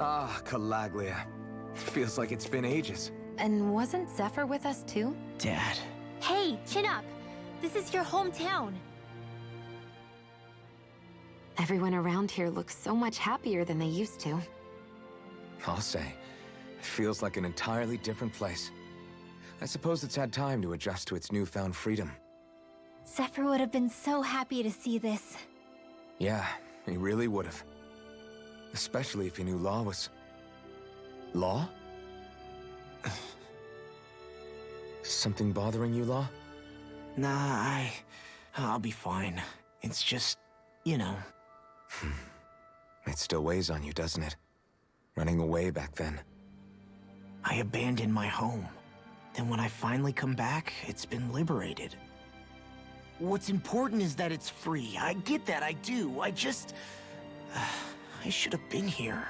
Ah, Calaglia. Feels like it's been ages. And wasn't Zephyr with us too? Dad. Hey, chin up. This is your hometown. Everyone around here looks so much happier than they used to. I'll say. It feels like an entirely different place. I suppose it's had time to adjust to its newfound freedom. Zephyr would have been so happy to see this. Yeah, he really would have. Especially if he knew Law was... Law? Something bothering you, Law? Nah, I'll be fine. It's just, you know. It still weighs on you, doesn't it? Running away back then. I abandoned my home. Then when I finally come back, it's been liberated. What's important is that it's free. I get that, I do. I just... I should have been here.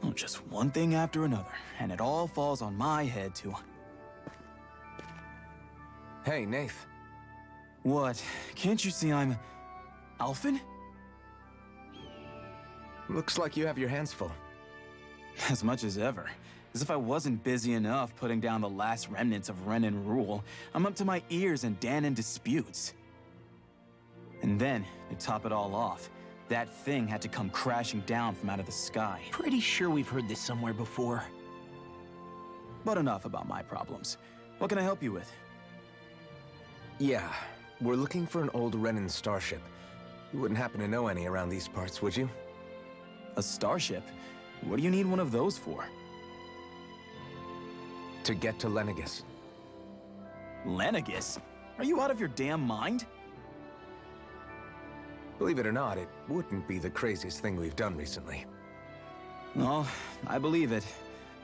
Oh, just one thing after another, and it all falls on my head too. Hey, Nath. What? Can't you see I'm... Alphen? Looks like you have your hands full. As much as ever. As if I wasn't busy enough putting down the last remnants of Renan rule, I'm up to my ears in Danon disputes. And then, to top it all off, that thing had to come crashing down from out of the sky. Pretty sure we've heard this somewhere before. But enough about my problems. What can I help you with? Yeah, we're looking for an old Renan starship. You wouldn't happen to know any around these parts, would you? A starship? What do you need one of those for? To get to Lenegus. Lenegus? Are you out of your damn mind? Believe it or not, it wouldn't be the craziest thing we've done recently. Oh, I believe it.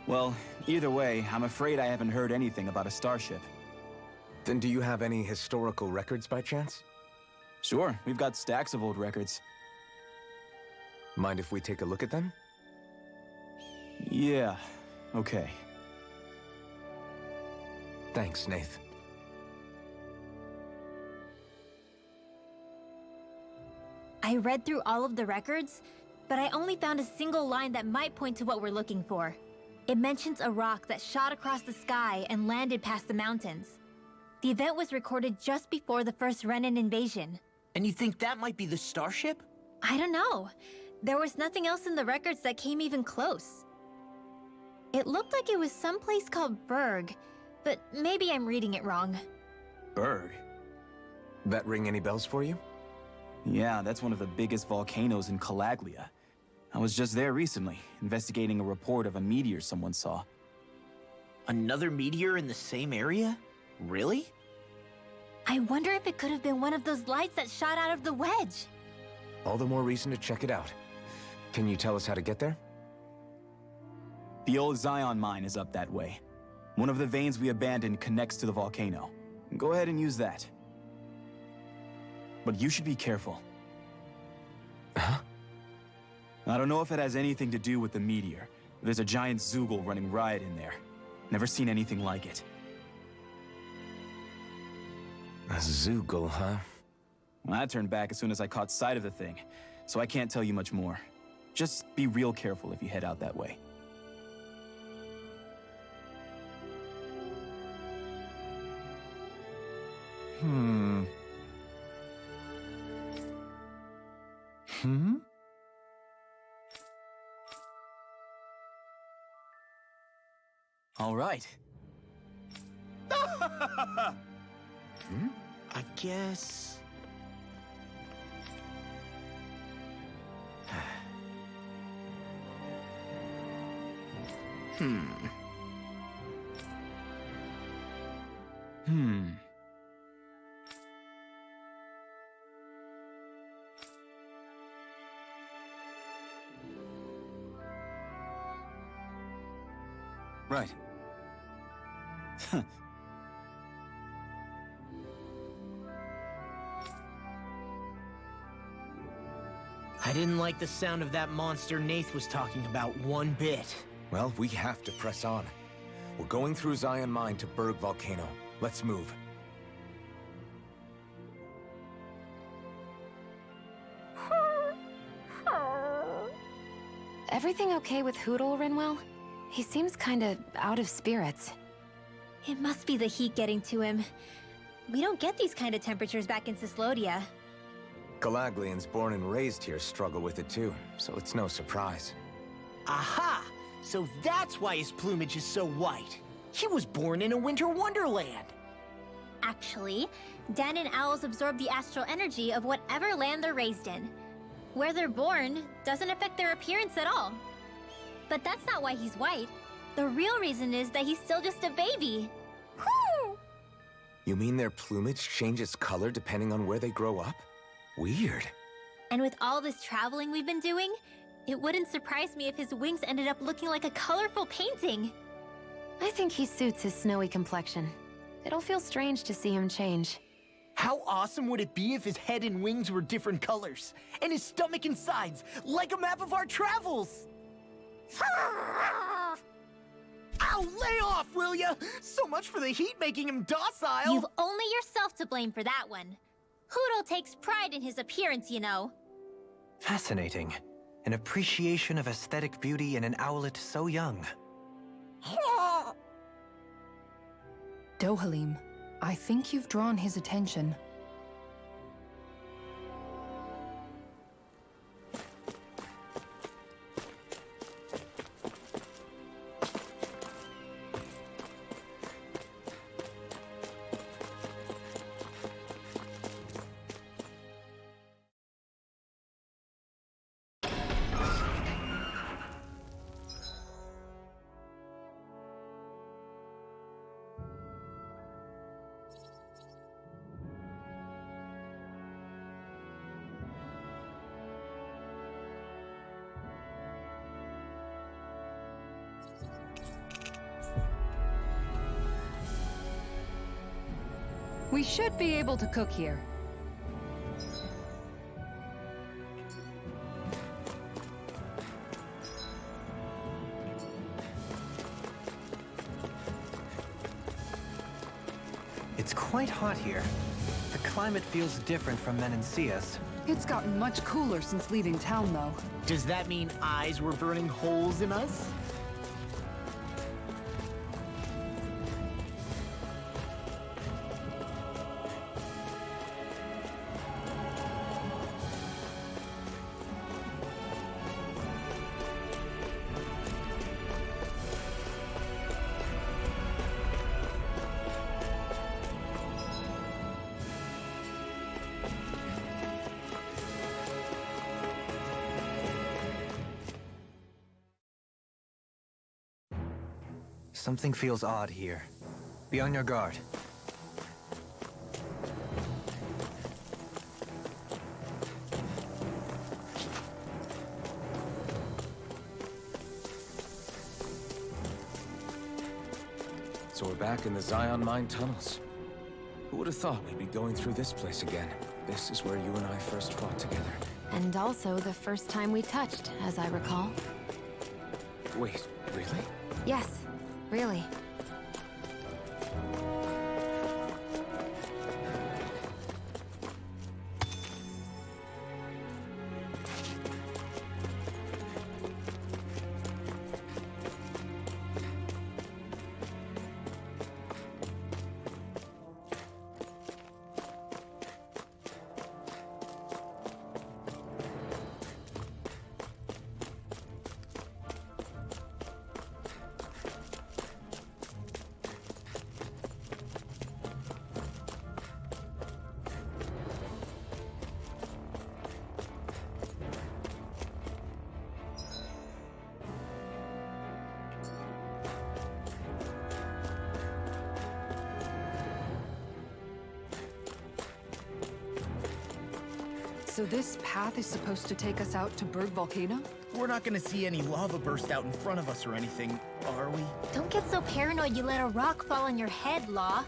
Well, either way, I'm afraid I haven't heard anything about a starship. Then do you have any historical records by chance? Sure, we've got stacks of old records. Mind if we take a look at them? Yeah, okay. Thanks, Nath. I read through all of the records, but I only found a single line that might point to what we're looking for. It mentions a rock that shot across the sky and landed past the mountains. The event was recorded just before the first Renan invasion. And you think that might be the starship? I don't know. There was nothing else in the records that came even close. It looked like it was someplace called Berg, but maybe I'm reading it wrong. Berg? That ring any bells for you? Yeah, that's one of the biggest volcanoes in Calaglia. I was just there recently, investigating a report of a meteor someone saw. Another meteor in the same area? Really? I wonder if it could have been one of those lights that shot out of the wedge. All the more reason to check it out. Can you tell us how to get there? The old Zion mine is up that way. One of the veins we abandoned connects to the volcano. Go ahead and use that. But you should be careful. Huh? I don't know if it has anything to do with the meteor. There's a giant Zoogle running riot in there. Never seen anything like it. A Zoogle, huh? I turned back as soon as I caught sight of the thing, so I can't tell you much more. Just be real careful if you head out that way. All right. I guess... Right. I didn't like the sound of that monster Nath was talking about one bit. Well, we have to press on. We're going through Zion Mine to Berg Volcano. Let's move. Everything okay with Hootle, Rinwell? He seems kinda out of spirits. It must be the heat getting to him. We don't get these kind of temperatures back in Cislodia. Galaglians born and raised here struggle with it too, so it's no surprise. Aha! So that's why his plumage is so white. He was born in a winter wonderland. Actually, Dan and owls absorb the astral energy of whatever land they're raised in. Where they're born doesn't affect their appearance at all. But that's not why he's white. The real reason is that he's still just a baby. You mean their plumage changes color depending on where they grow up? Weird. And with all this traveling we've been doing, it wouldn't surprise me if his wings ended up looking like a colorful painting. I think he suits his snowy complexion. It'll feel strange to see him change. How awesome would it be if his head and wings were different colors, and his stomach and sides, like a map of our travels? Ow, lay off, will ya? So much for the heat making him docile. You've only yourself to blame for that one. Hootle takes pride in his appearance, you know. Fascinating. An appreciation of aesthetic beauty in an owlet so young. Dohalim, I think you've drawn his attention. We should be able to cook here. It's quite hot here. The climate feels different from Menancius. It's gotten much cooler since leaving town, though. Does that mean eyes were burning holes in us? Something feels odd here. Be on your guard. So we're back in the Zion Mine tunnels. Who would have thought we'd be going through this place again? This is where you and I first fought together. And also the first time we touched, as I recall. Wait, really? Yes, really. So this path is supposed to take us out to Berg Volcano? We're not gonna see any lava burst out in front of us or anything, are we? Don't get so paranoid you let a rock fall on your head, Law.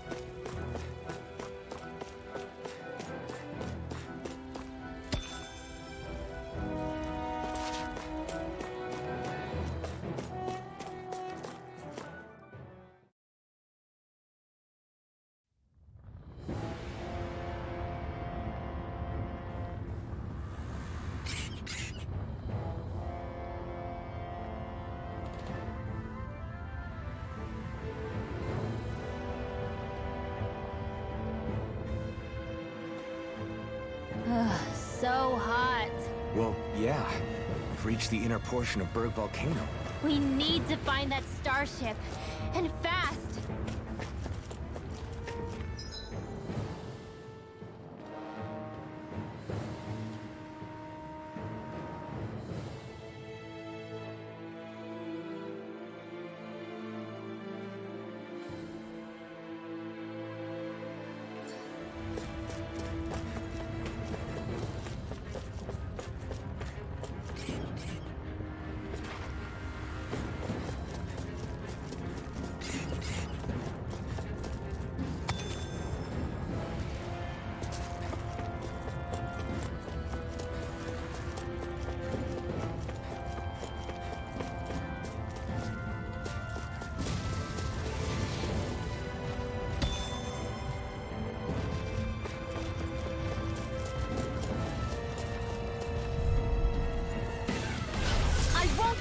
So hot. Well, yeah. We've reached the inner portion of Berg Volcano. We need to find that starship. And fast!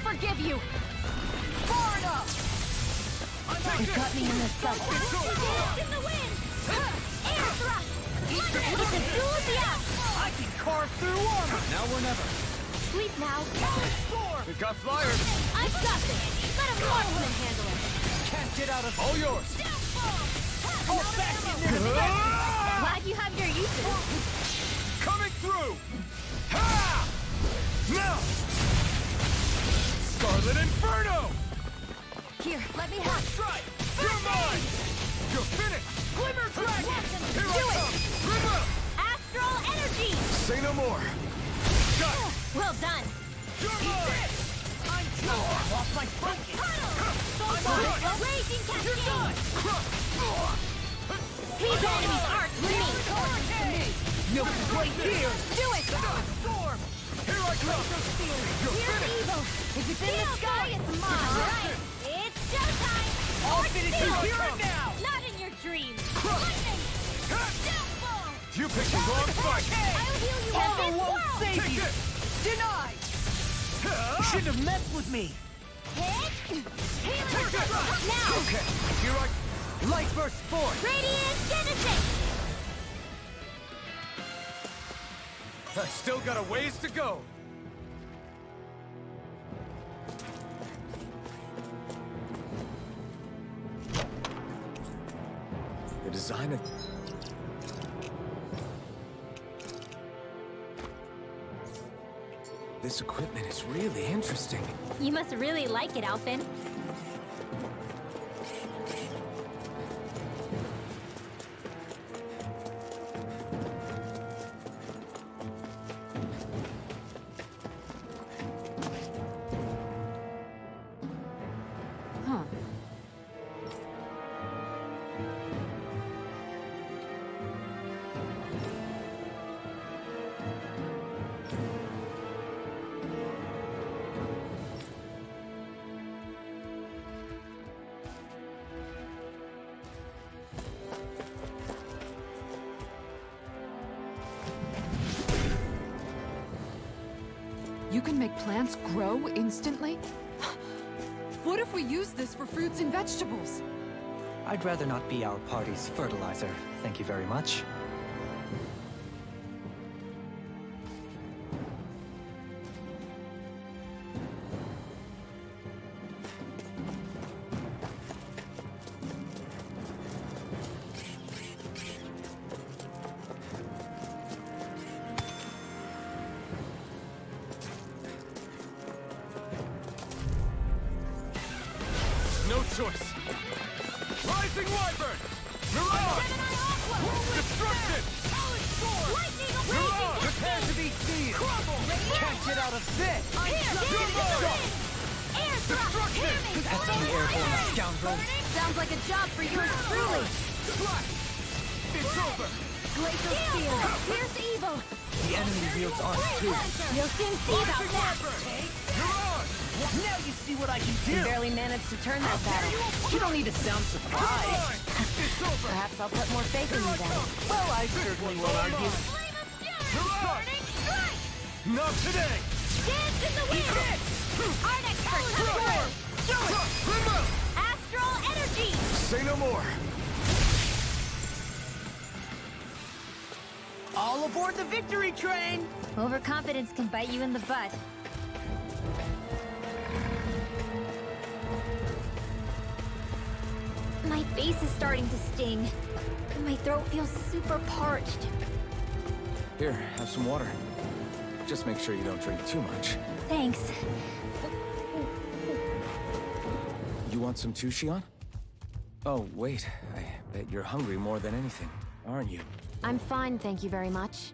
Forgive you! Far enough! You got me in the sun. In the wind! Air thrust! It's a enthusiast! I can carve through armor! Now or never. Sleep now. We've got flyers. I've got this! Let a marksman handle it! Can't get out of... All yours. All back in there! Glad you have your uses. Coming through. Ha! Now! Scarlet Inferno! Here, let me have. Strike! You're mine! You're finished! Glimmer Dragon! Here I come! Glimmer! Astral energy! Say no more! Got it! Well done! You're mine! I'm done! Off my focus! Raging cascade! These enemies aren't me! No right here! Do it! Storm! Here I come! You're Here's finished! evil! If it's in the sky, it's mine! Alright, it's showtime! I'll finish you here and now! Not in your dreams! Lightning! Downfall! You picked the wrong fight! I'll heal you Armor with this won't world! save Take you! this! Denied! You shouldn't have messed with me! Hit! Healing! Take this! Now! Okay, here I... Light burst forth! Radiant Genesis! I still got a ways to go! The design of... This equipment is really interesting. You must really like it, Alphen. Huh. You can make plants grow instantly? What if we use this for fruits and vegetables? I'd rather not be our party's fertilizer, thank you very much. No choice! Rising Wyvern! Mirage! Destruction! Mirage! Prepare to be sealed! Can't get out of this! Destruction! That's the airborne scoundrel. Sounds like a job for yours truly. Flash! It's over! Glacial steel. Here's evil. The enemy wields arms too. You'll soon see about Rising that. Wyvern! Mirage! Now you see what I can do! Barely managed to turn that battle. You don't need to sound surprised! Mine! It's over! Perhaps I'll put more faith in you then. Well, I certainly won't argue. Mirage! Not today! Dance in the wind! Arctic Force! Do it! Remove! Astral energy! Say no more! All aboard the victory train! Overconfidence can bite you in the butt. My face is starting to sting, and my throat feels super parched. Here, have some water. Just make sure you don't drink too much. Thanks. You want some too, Shion? Oh, wait. I bet you're hungry more than anything, aren't you? I'm fine, thank you very much.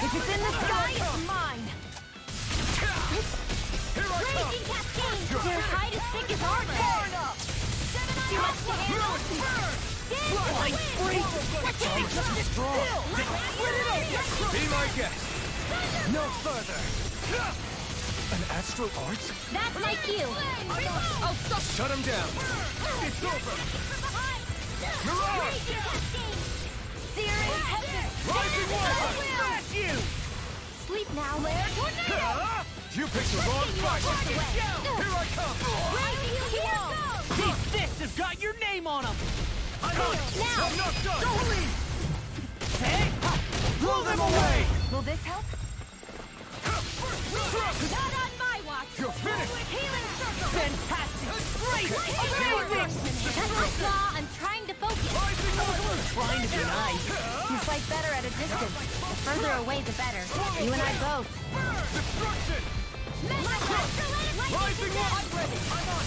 If it's in the sky, it's mine! Raging cascade! Their hide is thick as armor! Too much to handle! Blind freak! Be my guest! No further! An astral art? That's my cue! Oh, stop! Shut him down! It's over! Mirage! Raging cascade! Searing tempest! Rising water! Smash you! Sleep now, Laird! Tornado! You picked the wrong fight! Here I come! Here goes! These fists have got your name on them! I'm not done! Don't leave! Hey! Blow them away! Will this help? Not on my watch! You're finished! Healing circle! Fantastic! Great! Amazing! I saw I'm trying to focus. Trying to be nice. You fight better at a distance. The further away, the better. You and I both. Destruction! Rising one! I'm ready! I'm on!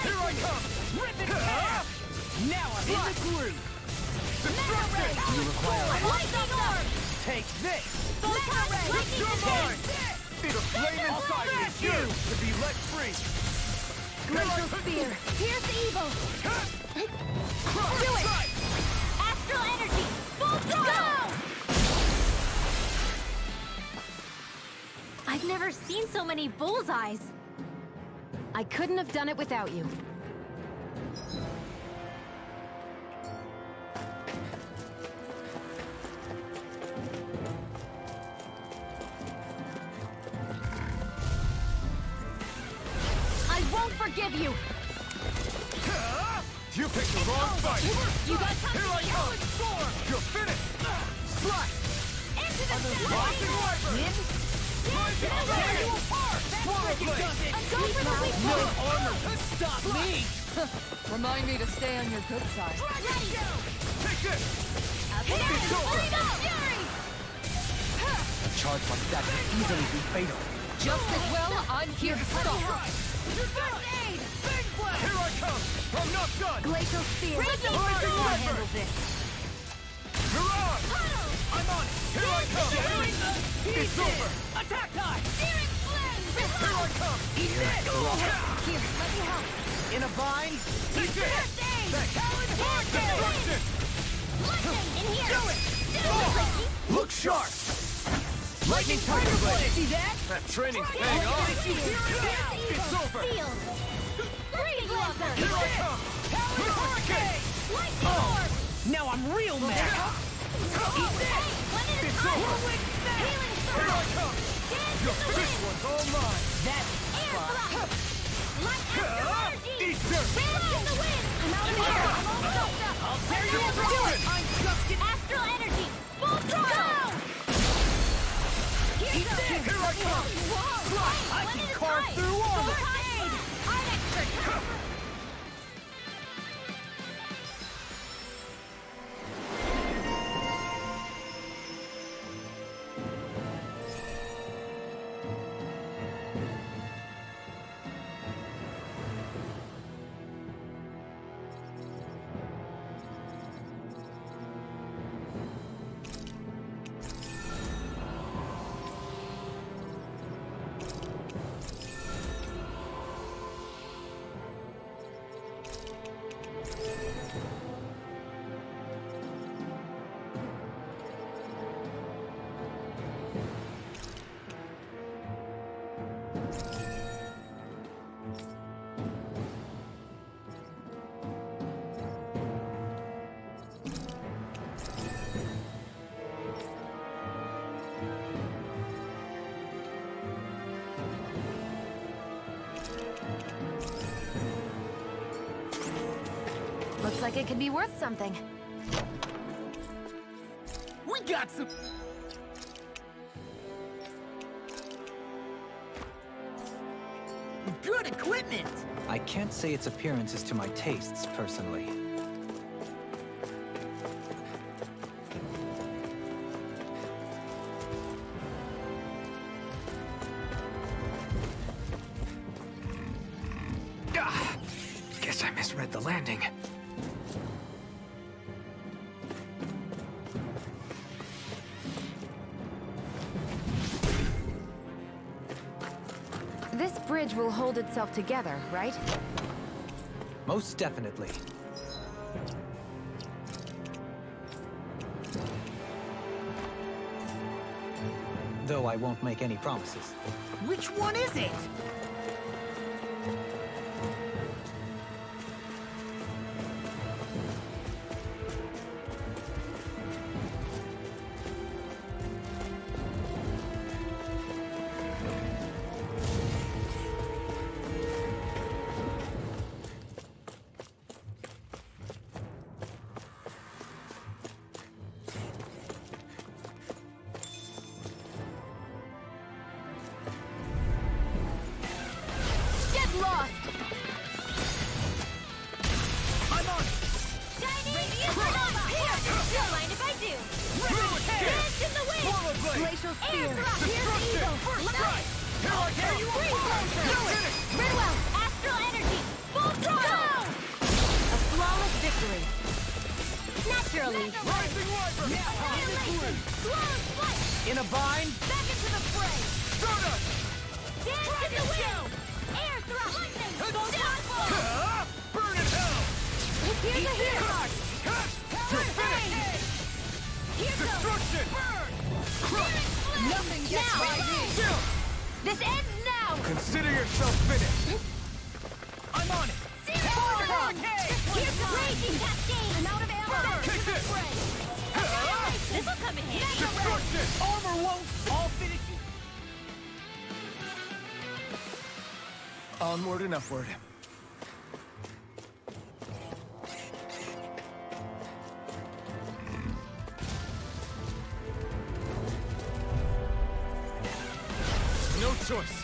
Here I come! Rip it back! Now I'm in the groove. Destruction! You require Lightning orb! take this. You're mine! The flame inside me you to be let free! Glacial spear. Here's the evil. Do it! Astral energy! Full throttle! I've never seen so many bullseyes. I couldn't have done it without you. I won't forgive you! You picked the wrong fight! You got something Here I come! You're finished! Slash! into the Rising wiper! Rising Tear you apart! Swallow blade! Go for the weak No point! armor can stop me. Remind me to stay on your good side. Take this! It's over! A charge like that could easily be fatal. Just as well, I'm here to stop it. Here I come! I'm not done! Glacial spear! Rising wiper! Mirage! I'm on it! Here I come! It's over! Attack time. Here I come! Eat this. Here, let me help. In a bind. Take this! Destruction! In here! Do it! Look sharp! Lightning tiger blade. See that? That training's paying off! It's over! Sealed! Breathing Lancer! Here I come! Hurricane! Lightning orb! Now I'm real mad. Eat this! One at a It's time! over! Healing Here I circle! come! Dance Your in the this wind! one's all mine! That's Air fun. block! Light astral energy! Eat dirt! Dance in the wind! I'm out of here! I'm almost up! I'll tear you Do apart! it! I'm just getting... Astral energy! Full throttle! Eat this! Here I come! I can carve through armor. I'm expert! like it could be worth something. We got some... good equipment! I can't say its appearance is to my tastes, personally. Guess I misread the landing. This bridge will hold itself together, right? Most definitely. Though I won't make any promises. Which one is it? Lost! I'm on! Radiant Nova! Here! Don't mind if I do! Dance in the wind! Glacial Spear! Here's Eagle! Light! Here you Free Blazer! Very well! Astral Energy! Full throttle! A flawless victory! Naturally! Rising Wyvern! Flawless flight! In a bind? Back into the fray! Stardust! Dance in the wind! Air thrust! Lightning! Full throttle! Burn in hell! Here's a hit! You're finished! Here goes! Destruction! Nothing gets by me! Still! This ends now! Consider yourself finished! I'm on it! Zero! Here's the raging cascade! I'm out of ammo! Kick this! This'll come in handy! Destruction! Armor won't all finish you! Onward and upward. No choice!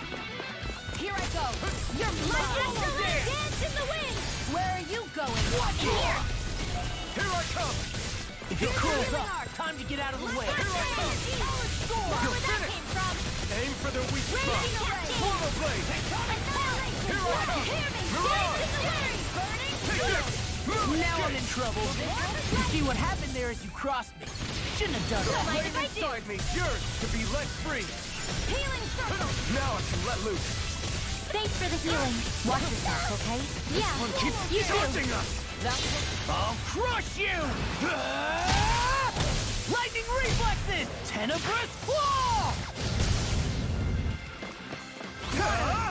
Here I go! You're mine! Dance in the wind! Where are you going? Watch here! Here I come! If it cools up, time to get out of the way! Here I come! Where that came from? Aim for the weak spot! Portal blade! Here I come! Mirage! Now I'm in trouble. You see, what happened there is you crossed me. Shouldn't have done that. Flame inside me, yours to be let free! Healing circle! Now I can let loose! Thanks for the healing. Watch yourself, okay? Yeah. One keeps You too. taunting us! I'll crush you! Lightning reflexes! Tenebrous claw!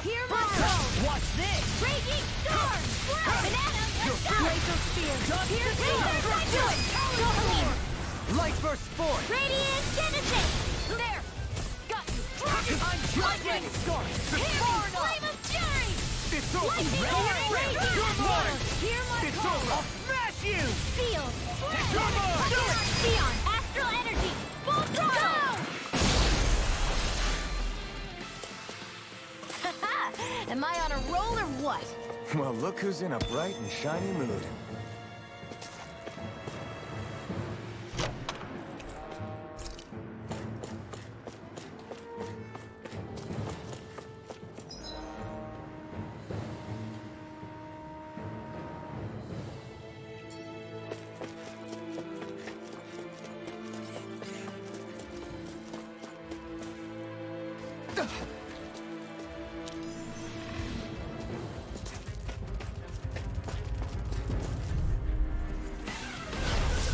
Here we go! Watch this! Raging storm! Banana! Let's go! Glacial spear! Here we go! Do it! Go, Helene! Light burst forth! Radiant Genesis! There! Got you! I'm just getting started! Flame of Fury! It's over! Lightning! You're mine! Hear my It's call! over! I'll smash you! Seal! Come on! Do it! Beyond! Astral Energy! Full throttle! Am I on a roll or what? Well, look who's in a bright and shiny mood.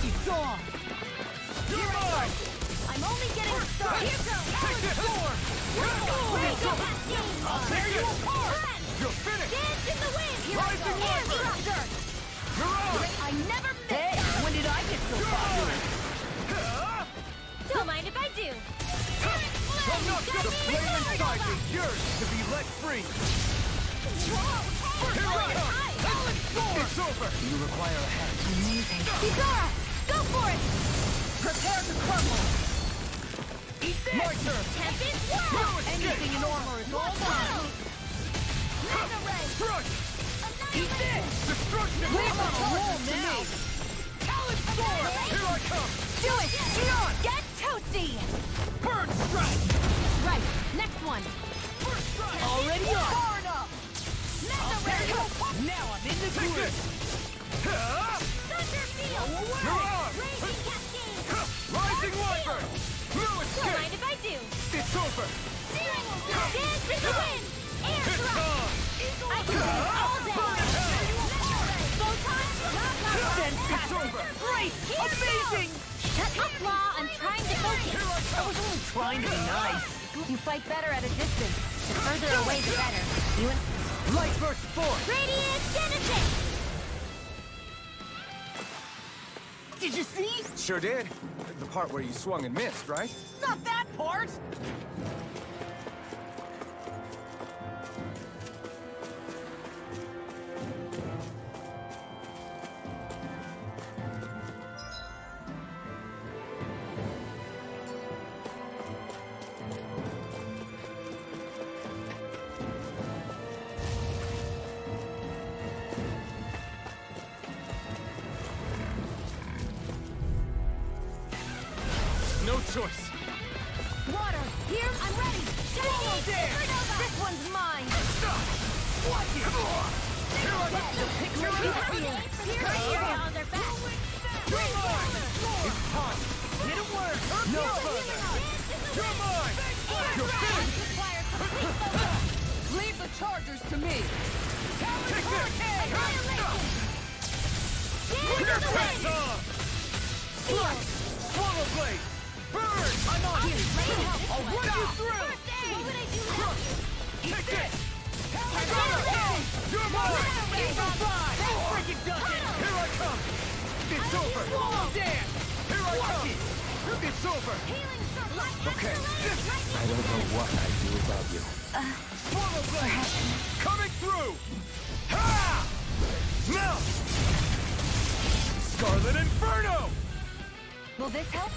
It's on! You're mine! I'm only getting started. Here goes! I'll tear you apart! You're finished! Dance in the wind! Here Rising I go! Wyvern! Thruster! Mirage! I never miss! Hey, when did I get so popular? Don't mind if I do. I'm not the flame inside me, yours to be let free! Whoa! Here I come! It's over! Do you require a hand? Amazing. Kizara, go for it! Prepare to crumble! Eat this! My turn! Tempest, No escape! Anything in armor is all mine! Mega Ray! Crush! Eat this! Destruction! Leave on a roll now! Talon Sword! Here I come! Do it! Beyond! Get toasty! Bird Strike! Right, next one. Bird Strike! Already on! Far enough! I'll tear you! Now I'm in the Take groove! this! Thunder Field! You're on! Raging Cascade! Rising Wyvern! No Don't escape! mind if I do! It's over! Dance in the wind! Air It's thrust! on! I can do it all day! Burn in hell! Photon! It's over! Great! Amazing! Shut up, Law! I'm trying to focus! Here I I come! was only trying to be nice! You fight better at a distance. The further away, the better. You and... Light burst forth! Radiant Genesis! Did you see? Sure did. The part where you swung and missed, right? Not that part! No choice. Water! Here, I'm ready! Swallow dare! Supernova! This one's mine! Watch it! Here I come! The picture of the field! Here's the on their back! You're mine! It's time! Didn't work! No further! You're mine! You're finished! Requires complete focus! Leave the chargers to me. Take this! Annihilation! Clear Dance in the path wind! on! Strike! Swallow blade! Burn! I'm on here! I'll run you through! What would I do now? Crush! Take this! Annihilation! You're mine! Eagle Fly! Freaking does it! Here I come! It's over! Swallow dance! Here I come! It's over! Healing circle! Okay. I don't know what I'd do without you. Swallow blade! Coming through! Ha! Now! Scarlet Inferno! Will this help?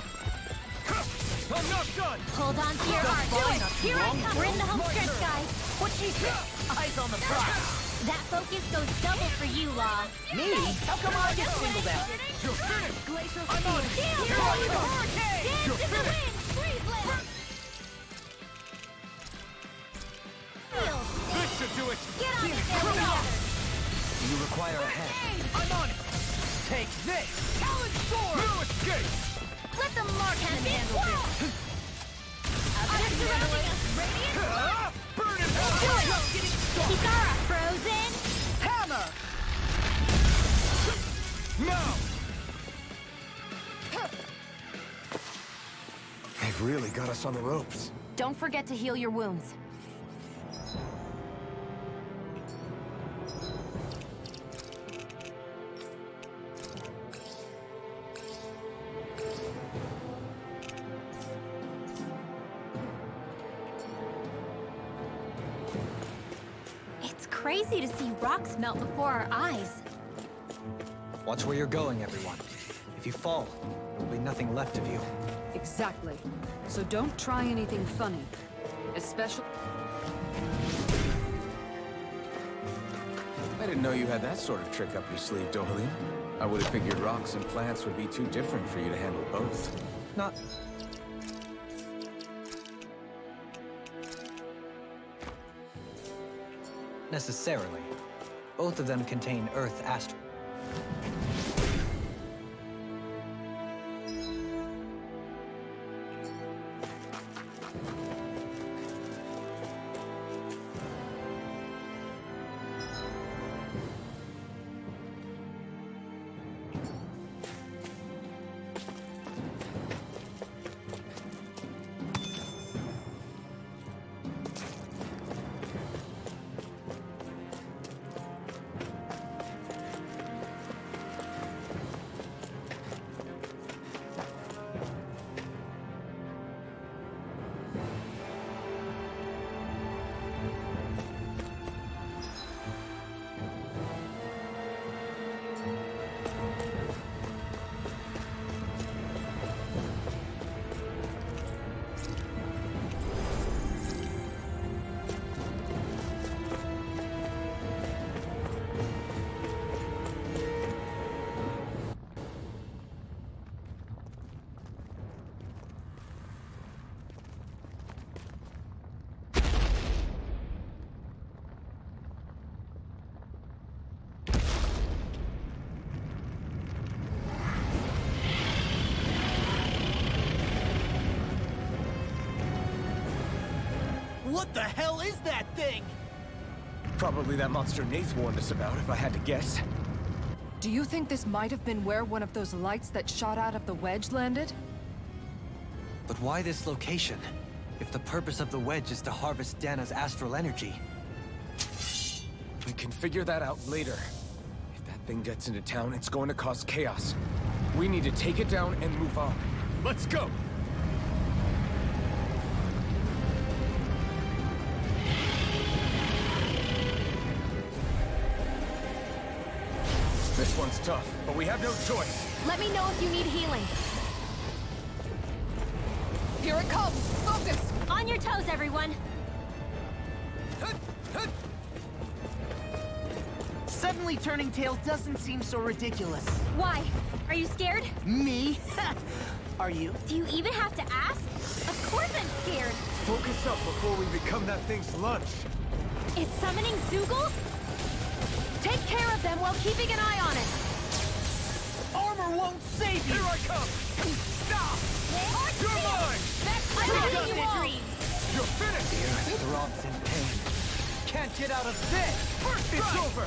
I'm not done! Hold on to your heart. Do it! Here I come! We're in the home stretch, guys. What she said? Eyes on the prize! That focus goes double for you, Law. Me? How come I get singled out? You're finished! Glacial I'm on it! Shield! Here I come! Dance You're in the finished! wind! Freeze blade! Field! This should do it! Get on it, there, Do you require a hand? I'm on it! Take this! Talon Sword! No escape! Let the mark handle this. They're surrounding us. Radiant! Ah! Burn in hell! Do it! Kizara, frozen! Hammer! Now! They've really got us on the ropes. Don't forget to heal your wounds. It's crazy to see rocks melt before our eyes. Watch where you're going, everyone. If you fall, there'll be nothing left of you. Exactly. So don't try anything funny. Especially... I didn't know you had that sort of trick up your sleeve, Dohalim. I would have figured rocks and plants would be too different for you to handle both. Not... necessarily. Both of them contain Earth astral. What the hell is that thing? Probably that monster Nath warned us about, if I had to guess. Do you think this might have been where one of those lights that shot out of the wedge landed? But why this location? If the purpose of the wedge is to harvest Dana's astral energy. We can figure that out later. If that thing gets into town, it's going to cause chaos. We need to take it down and move on. Let's go! This one's tough, but we have no choice. Let me know if you need healing. Here it comes! Focus! On your toes, everyone! Suddenly turning tail doesn't seem so ridiculous. Why? Are you scared? Me? Are you? Do you even have to ask? Of course I'm scared! Focus up before we become that thing's lunch. It's summoning Zoogles? Take care of them while keeping an eye on it. Armor won't save you! Here I come! Stop! You're mine! I'm having you all! You're finished! Fear throbs in pain. Can't get out of this! First It's strike! over!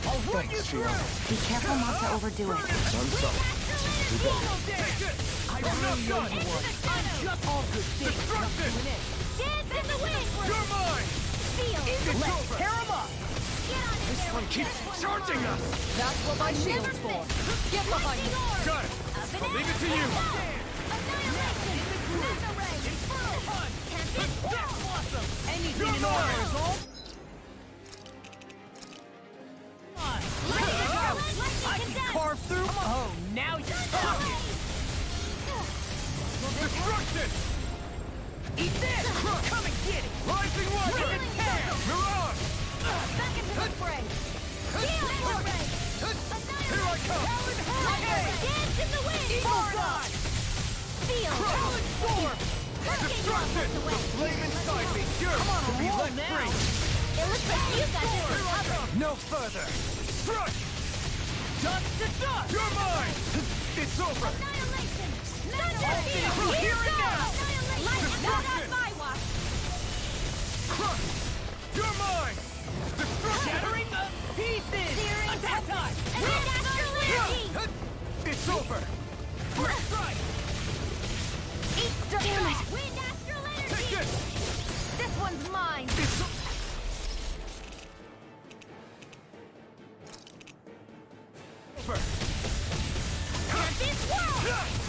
I'll run you Thanks, through! Fiona. Be careful not to overdo it. I'm sorry. Take it! I really owe you one. I'm just all good things come to an end. Dance in the wind! You're mine! Feel! It's over! Tear him up! Get on it! This one keeps charging us! That's what my shield's for! Get behind me! Got it! I'll leave it to you! Annihilation! Mega ray! Inferno punch! Tempest Death blossom! Anything You're in order mine! is all. I can carve through. Oh, now you're talking. Destruction! Eat this! Come and get it! Rising water! Bring it down! Mirage! Back into the fray! Heal! Mega ray! Here I come! Dance in the wind! Eagle God! Feel! Talon storm! Destruction! The flame inside me yearns to be roll let now. free! It looks like you got this one covered! No further! Strike! Dust to dust! You're mine! It's over! Annihilation! All things here and now! Not my watch! Crush! You're mine! Destruction! Shattering the pieces! Attack time! Wind astral energy! It's over! First strike! Damn it! Wind astral energy! Take it! This one's mine! It's over! This world!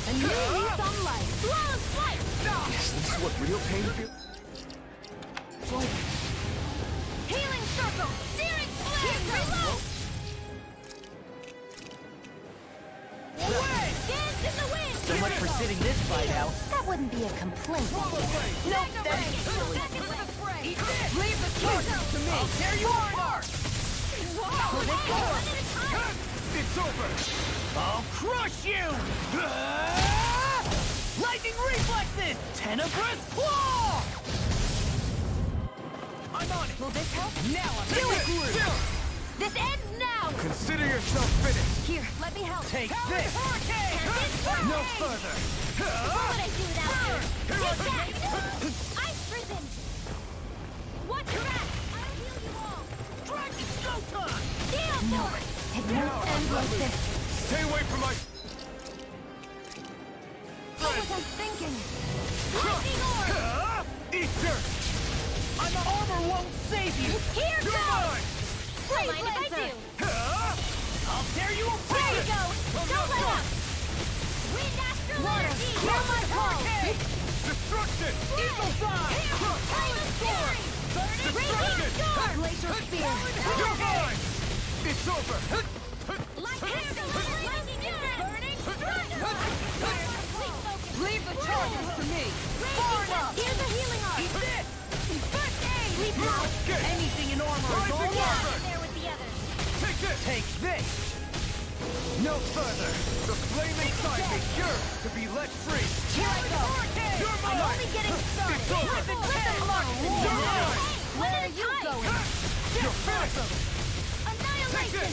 A new lease on life! Flawless flight! Is this what real pain feels? Healing circle! Searing flame! Reload! Away! Dance in the wind! So much for sitting this fight out. That wouldn't be a complaint. No, that's silly. Eat this! Leave the charges to me! I'll tear you apart! It's over! I'll crush you! Lightning reflexes! Tenebrous claw! I'm on it! Will this help? Now I'm screwed! This ends now! Consider yourself finished! Here, let me help. Take this! Hurricane! No further! What would I do without you? Here I Get back! Ice prison! Watch your back! I'll heal you all! Dragon showtime! Deal for it! It won't end like this. Stay away from my... What was I thinking? Lightning orb! Eat dirt! My armor won't save you! Here You're goes! mine! Don't mind if I do! I'll tear you There apart! you go! Don't let up! Wind astral energy! Hear my call! Destruction! Eagle Dive! Titan Fury! Raging Storm! Glacier Spear. You're mine! It's over! Lightning Fury! Burning Thrust! Leave the charges to me! Far enough! Here's a healing arm! Eat this! First aid! Leap out! Anything in armor is Rising all Get mine! out of there with the others! Take this! Take this! No further! The flame inside me yearns to be let free! Here I go! You're I'm mine! only getting started! It's over! Listen, Mark! You're mine! Where are you going? You're finished! Annihilation!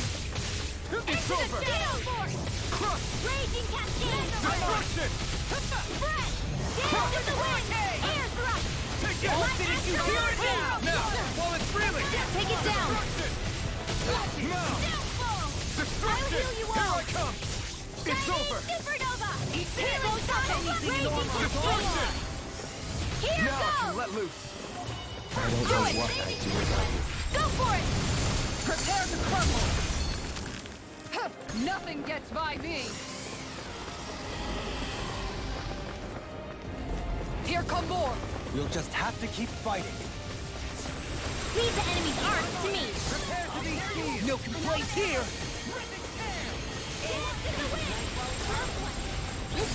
It's over! Gale Force! Crush! Raging Cascade! Destruction! Breath! Dance in the wind! Air thrust! Take I'll finish you here and now! Now, while it's reeling! Take it down! Now! Destruction! I'll heal you Here all. I come! It's over! Supernova! Here goes anything normal! Destruction! Here Now I can goes! let loose! I don't know what I'd do without you. Go for it! Prepare to crumble! Nothing gets by me! Here come more! We'll just have to keep fighting. Leave the enemy's arms to me! Prepare to be seized! No complaints here!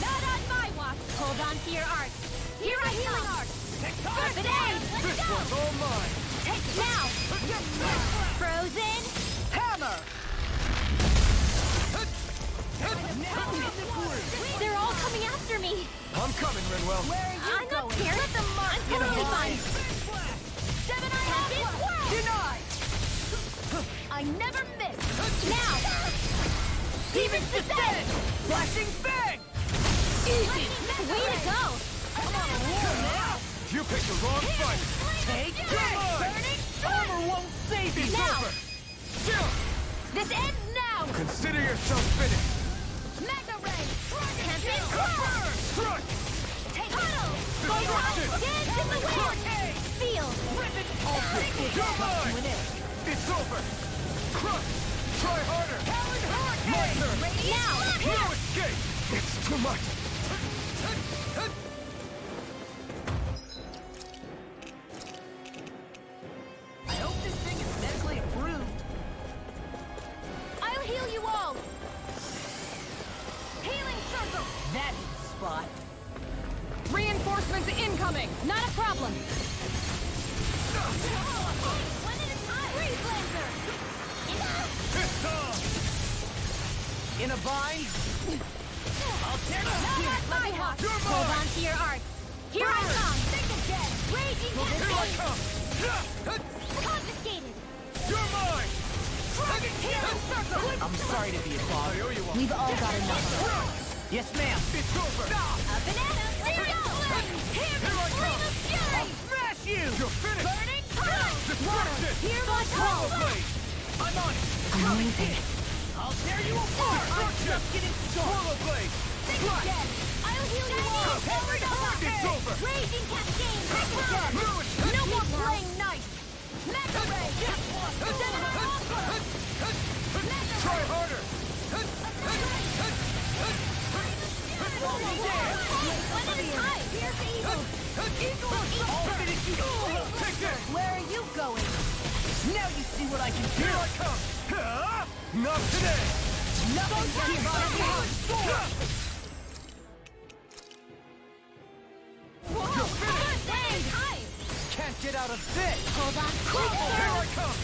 Not on my watch! Hold on to your arc! Here I healing arc! First aid! This one's all mine! Take it now! Frozen! Hammer! They're all coming after me! I'm coming, Rinwell. I'm not scared. Let them mark. I'm totally fine. Denied! I never miss. Now! Demons descend! Flashing fang! Easy! Way to go! I'm on a roll now! You picked the wrong fight! Take this! Burning armor won't save you! Now! Still! This ends now! Consider yourself finished! Magna Ray! Champion Crown! Struck! Take Huddle! Destruction! Dance in the wind! Feel! You're mine! It's over! Crush! Try harder! My turn! Now! No escape! It's too much! I hope this thing is medically approved. I'll heal you all! Healing circle! That is the spot. Reinforcements incoming! Not a problem! One at a time! Freeze Lancer! It's on! In a bind? I'll tear you Not on my watch! You're Hold mine! on to your arc! Here I come! Think again! Raging Here I Cascade! come! Confiscated! You're mine! Healing circle! I'm sorry to be a bother. I owe you one. We've all got enough. Yes, ma'am. It's over! A banana! Zero! Here I flame of fury! Smash you! You're finished! Burning puddle! Destruction! Here my Swallow call! blade! I'm on it. Amazing. I'll tear you apart. I'm just getting started. Swallow blade! Think again! I'll heal you all! It's over! Raging Cascade! Think again! No more playing nice! Mega Ray! Try harder! One at a time! Here's the eagle! I'll finish you. Take this! Where are you going? Now you see what I can do. Here I come! Not today! Nothing can keep on me. You're finished! Can't get out of this. Hold on! Here I come!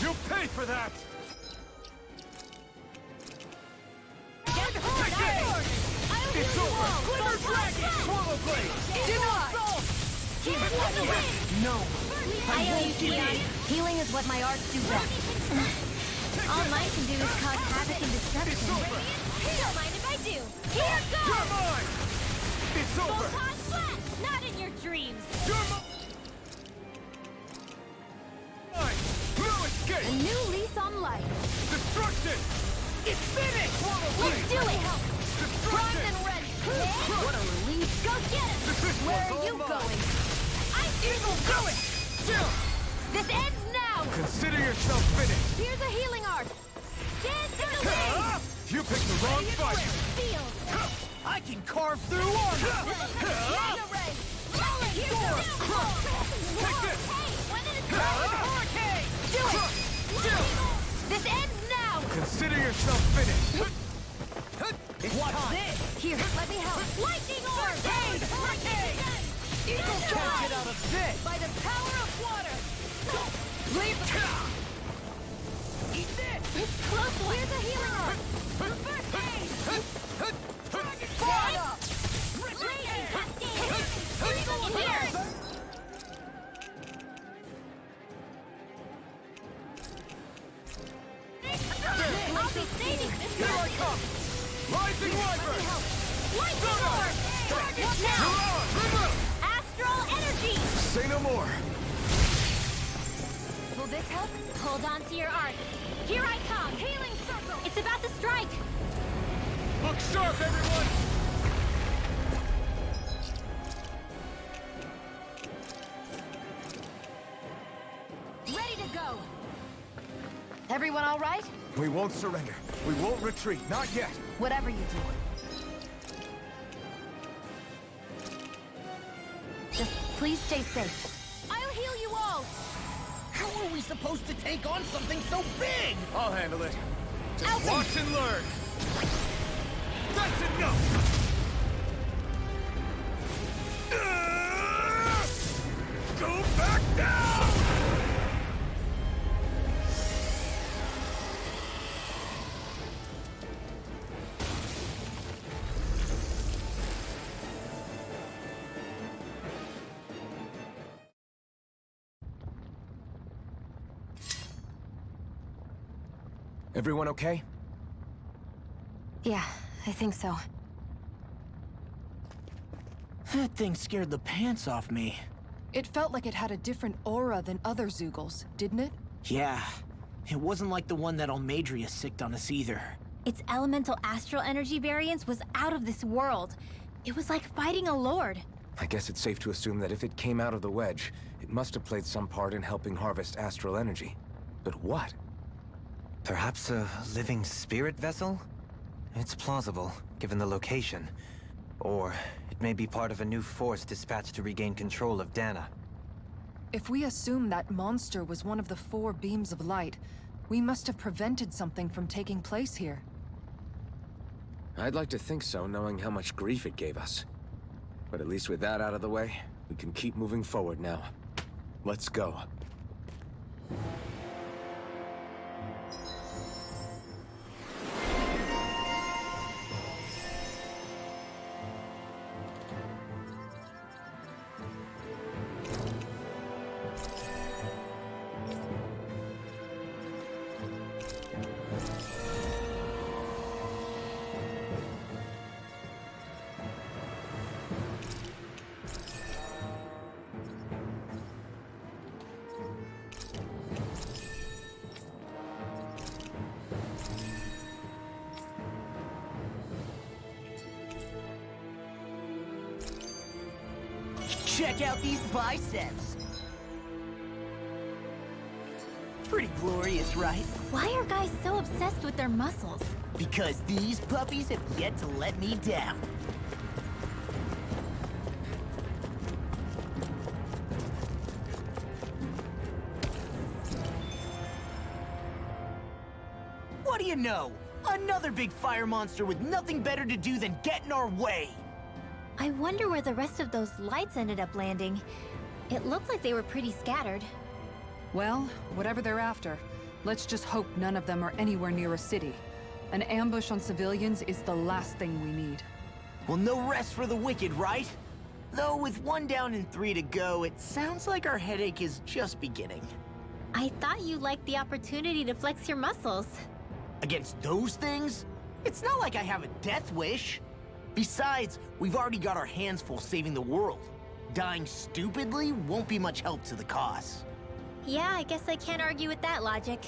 You'll pay for that! Get hard! I'll It's heal you over! all! Glimmer Dragon! Swallow blade! Keep it with the wind! No. I owe you, Keon. Healing is what my arts do best. All mine can do is cause havoc and destruction. It's over! Don't mind if I do. Here You're goes! mine! It's over! Photon flash! Not in your dreams! You're mine! No A escape! new lease on life. Destruction! It's finished. Swallow Let's blade! do it! Destruction! Primed and ready! What a relief! Go get him! This Where one's are all you mine. going? I will do it! Still! This ends now! Consider yourself finished! Here's a healing art! Dance in the wind! You picked the wrong fight! Feel! I can carve through armor. Mega Ray! Rolling sword! Take this! Hey, one at a time! Hurricane. Do it! Still! This ends now! Consider yourself finished! Watch this. Here, let me help! Lightning orb! Hurricane! Eagle Can't drive! get out of this. By the power of water! Leave the... Eat this. It's close! Where's the healing orb? First aid! Fire up. Raging Cascade! Eagle here! I'll be saving this Here I come! Rising Wyvern! Lightning orb! You're Now! on! Remove! more! Will this help? Hold on to your arcs. Here I come! Healing circle! It's about to strike! Look sharp, everyone! Ready to go! Everyone all right? We won't surrender. We won't retreat. Not yet. Whatever you do. Just please stay safe. I'll heal you all! How are we supposed to take on something so big? I'll handle it. Just Alvin! watch and learn. That's enough! Go back down! Everyone okay? Yeah, I think so. That thing scared the pants off me. It felt like it had a different aura than other Zeugles, didn't it? Yeah, it wasn't like the one that Almadria sicked on us either. Its elemental astral energy variance was out of this world. It was like fighting a lord. I guess it's safe to assume that if it came out of the wedge, it must have played some part in helping harvest astral energy. But what? Perhaps a living spirit vessel? It's plausible, given the location. Or it may be part of a new force dispatched to regain control of Dana. If we assume that monster was one of the 4 beams of light, we must have prevented something from taking place here. I'd like to think so, knowing how much grief it gave us. But at least with that out of the way, we can keep moving forward now. Let's go. Check out these biceps! Pretty glorious, right? Why are guys so obsessed with their muscles? Because these puppies have yet to let me down. What do you know? Another big fire monster with nothing better to do than get in our way! I wonder where the rest of those lights ended up landing. It looked like they were pretty scattered. Well, whatever they're after, let's just hope none of them are anywhere near a city. An ambush on civilians is the last thing we need. Well, no rest for the wicked, right? Though with 1 down and 3 to go, it sounds like our headache is just beginning. I thought you liked the opportunity to flex your muscles. Against those things? It's not like I have a death wish. Besides, we've already got our hands full saving the world. Dying stupidly won't be much help to the cause. Yeah, I guess I can't argue with that logic.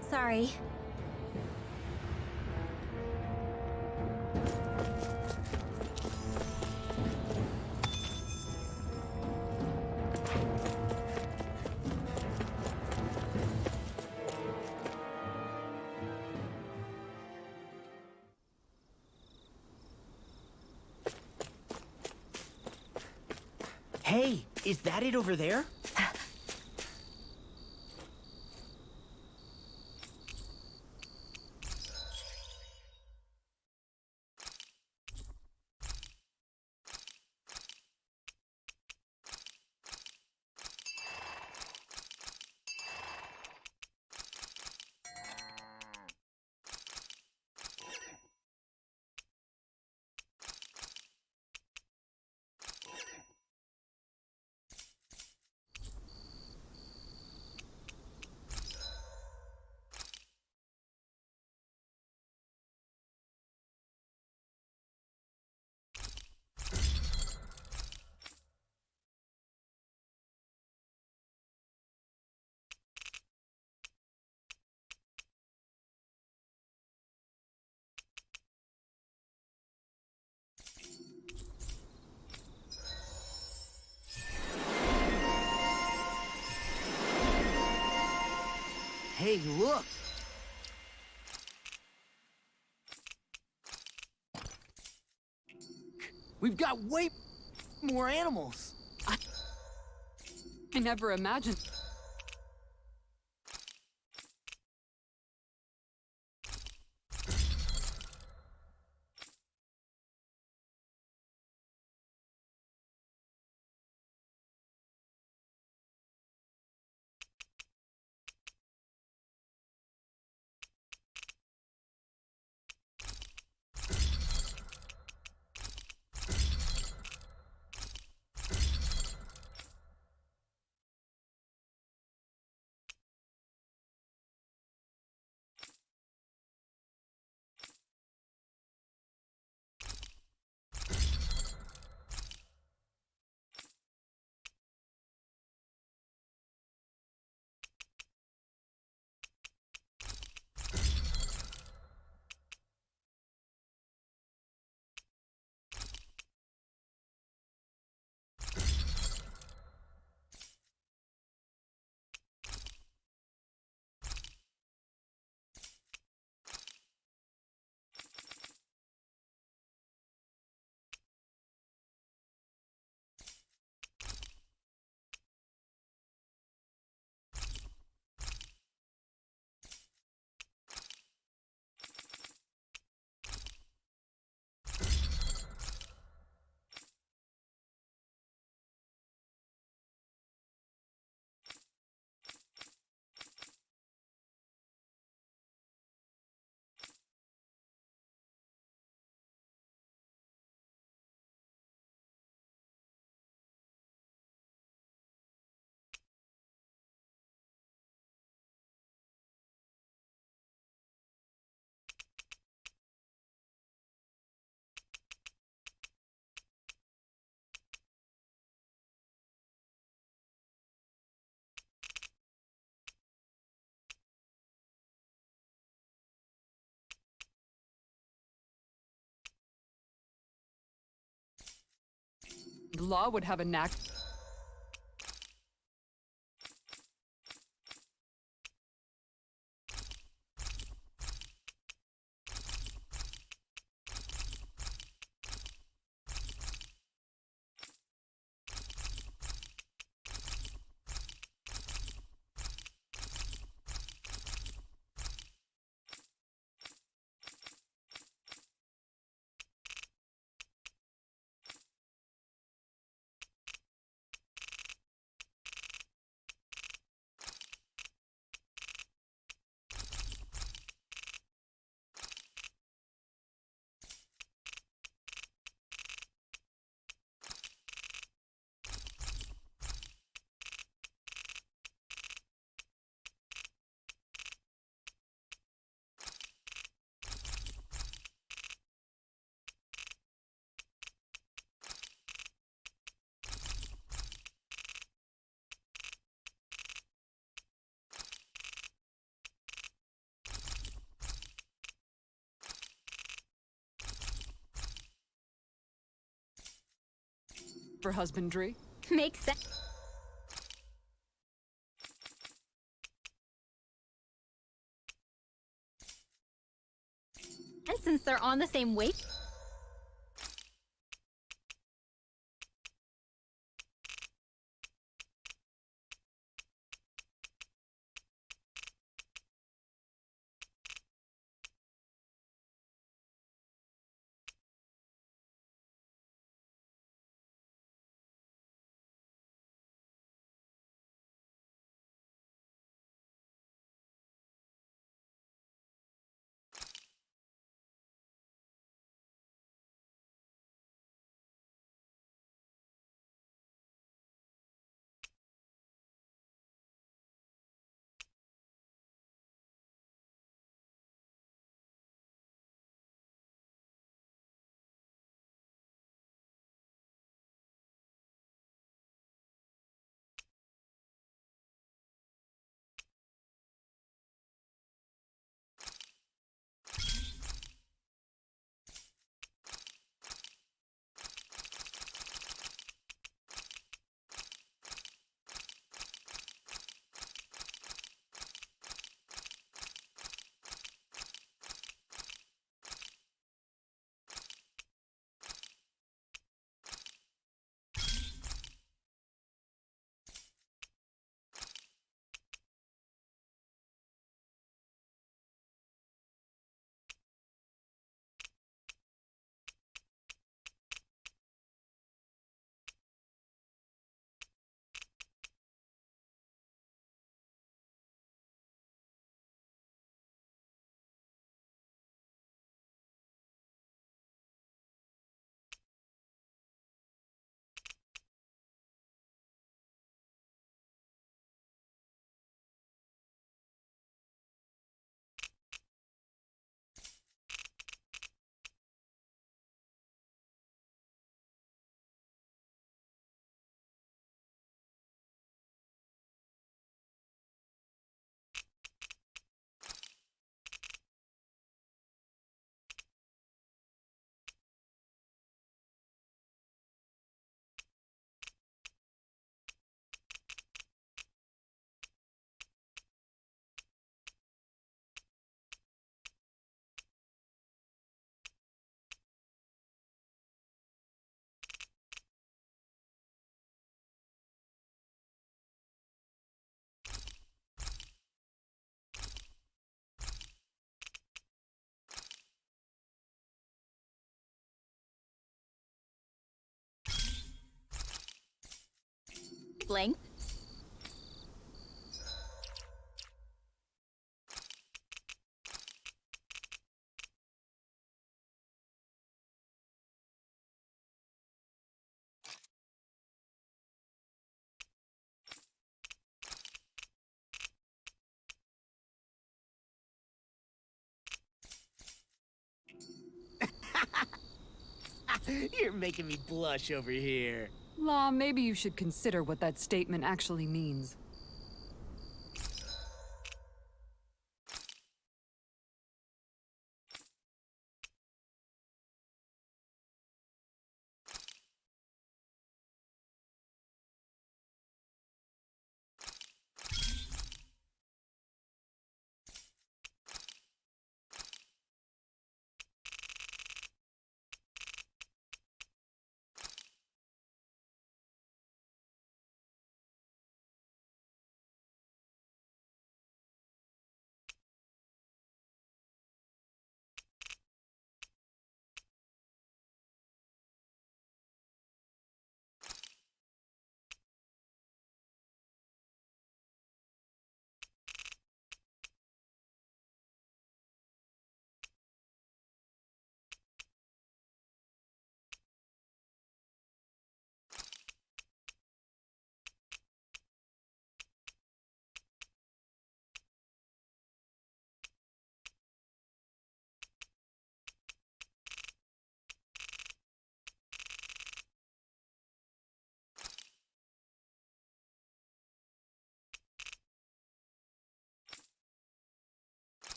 Sorry. Hey, is that it over there? Hey, look! We've got way more animals. I never imagined. The law would have a knack. For husbandry. Makes sense. And since they're on the same wave. tiefling. You're making me blush over here. Law, maybe you should consider what that statement actually means.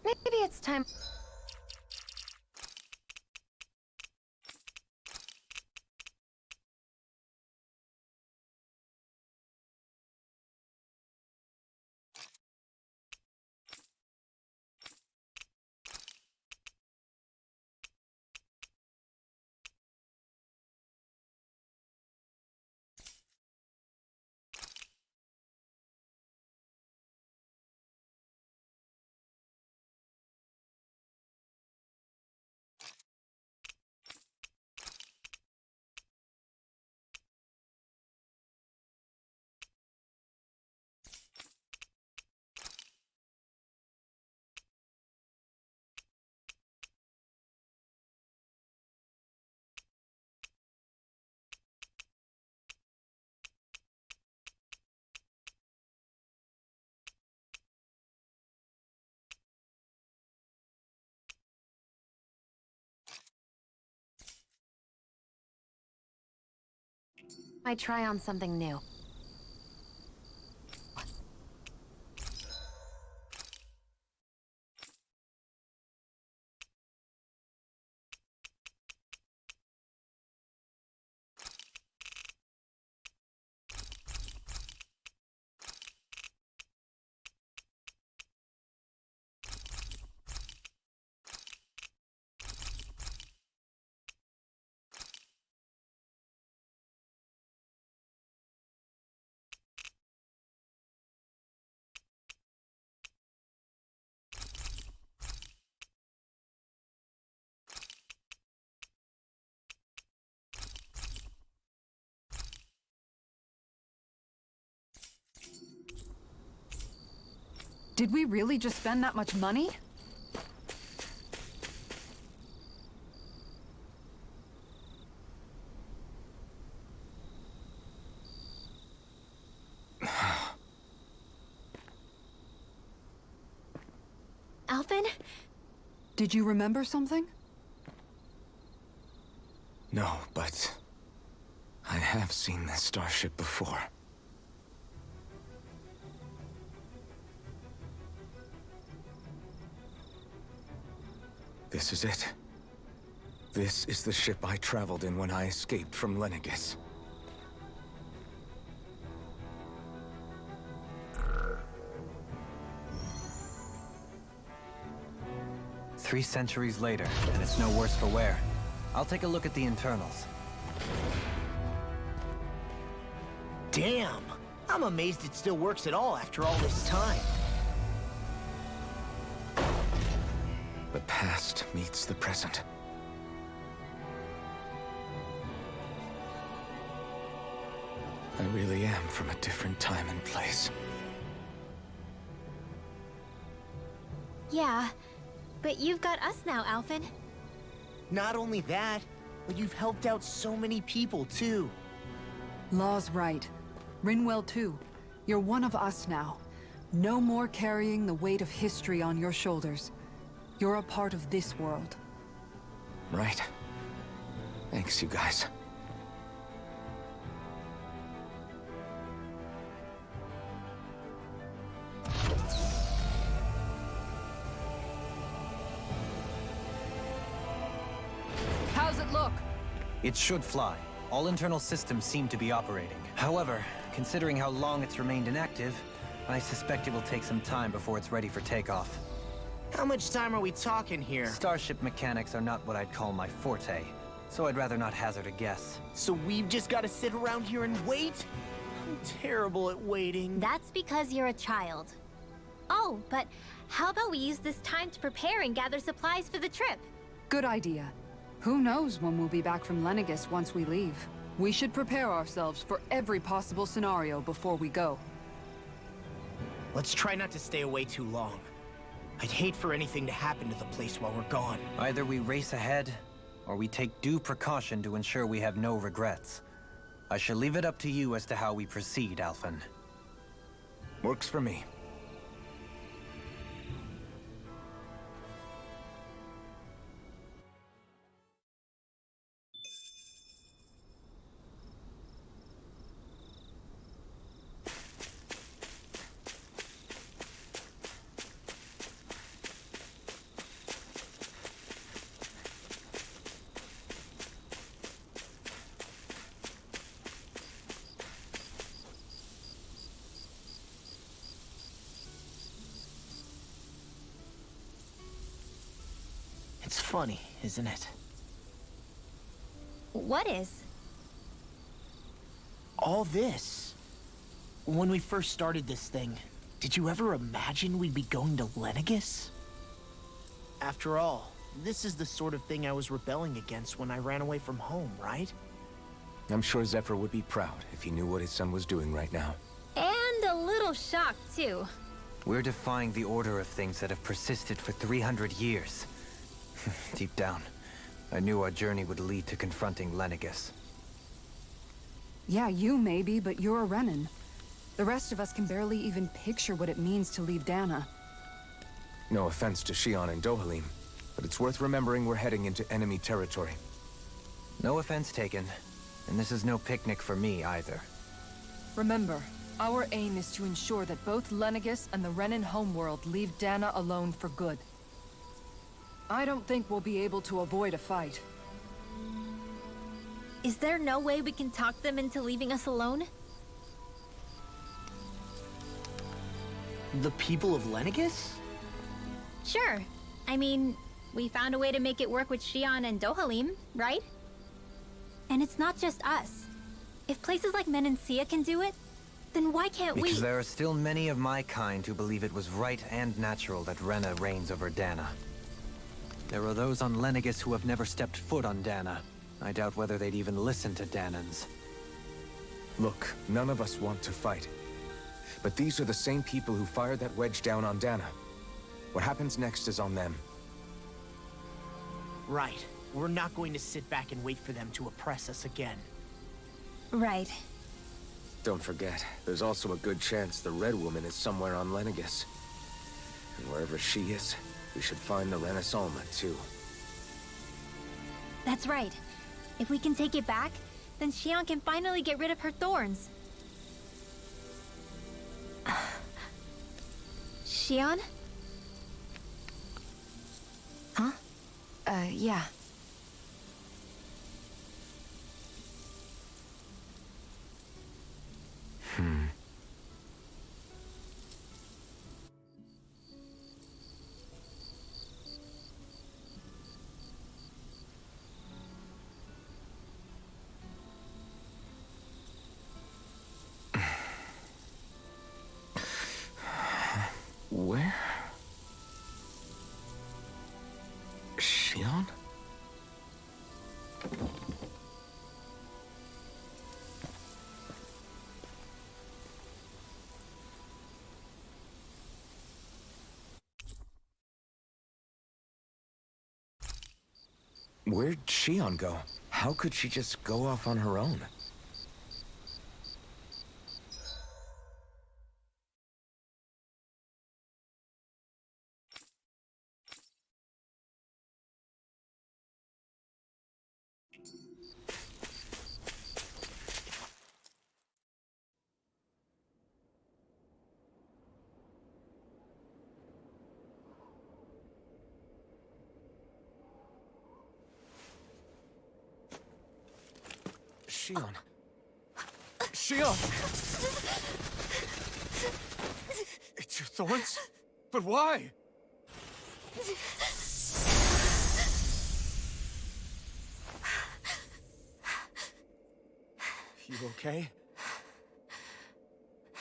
Maybe it's time. I try on something new. Did we really just spend that much money? Alphen? Did you remember something? No, but I have seen this starship before. This is it. This is the ship I traveled in when I escaped from Lenegis. Three centuries later, and it's no worse for wear. I'll take a look at the internals. Damn! I'm amazed it still works at all after all this time. The past meets the present. I really am from a different time and place. Yeah, but you've got us now, Alphen. Not only that, but you've helped out so many people, too. Law's right. Rinwell too. You're one of us now. No more carrying the weight of history on your shoulders. You're a part of this world. Right. Thanks, you guys. How's it look? It should fly. All internal systems seem to be operating. However, considering how long it's remained inactive, I suspect it will take some time before it's ready for takeoff. How much time are we talking here? Starship mechanics are not what I'd call my forte, so I'd rather not hazard a guess. So we've just got to sit around here and wait? I'm terrible at waiting. That's because you're a child. Oh, but how about we use this time to prepare and gather supplies for the trip? Good idea. Who knows when we'll be back from Lenegis once we leave. We should prepare ourselves for every possible scenario before we go. Let's try not to stay away too long. I'd hate for anything to happen to the place while we're gone. Either we race ahead, or we take due precaution to ensure we have no regrets. I shall leave it up to you as to how we proceed, Alphen. Works for me. It's funny, isn't it? What is? All this. When we first started this thing, did you ever imagine we'd be going to Lenegis? After all, this is the sort of thing I was rebelling against when I ran away from home, right? I'm sure Zephyr would be proud if he knew what his son was doing right now. And a little shocked, too. We're defying the order of things that have persisted for 300 years. Deep down, I knew our journey would lead to confronting Lenegis. Yeah, you maybe, but you're a Renan. The rest of us can barely even picture what it means to leave Dana. No offense to Shion and Dohalim, but it's worth remembering we're heading into enemy territory. No offense taken, and this is no picnic for me either. Remember, our aim is to ensure that both Lenegis and the Renan homeworld leave Dana alone for good. I don't think we'll be able to avoid a fight. Is there no way we can talk them into leaving us alone? The people of Lenegis? Sure. I mean, we found a way to make it work with Shion and Dohalim, right? And it's not just us. If places like Menancia can do it, then why can't we? Because there are still many of my kind who believe it was right and natural that Rena reigns over Dana. There are those on Lenegis who have never stepped foot on Dana. I doubt whether they'd even listen to Danans. Look, none of us want to fight. But these are the same people who fired that wedge down on Dana. What happens next is on them. Right. We're not going to sit back and wait for them to oppress us again. Right. Don't forget, there's also a good chance the Red Woman is somewhere on Lenegis. And wherever she is, we should find the Renaissance too. That's right. If we can take it back, then Xion can finally get rid of her thorns. Xion? Huh? Yeah. Where? Xion? Where'd Xion go? How could she just go off on her own? Xion. Xion! It's your thorns? But why? You okay?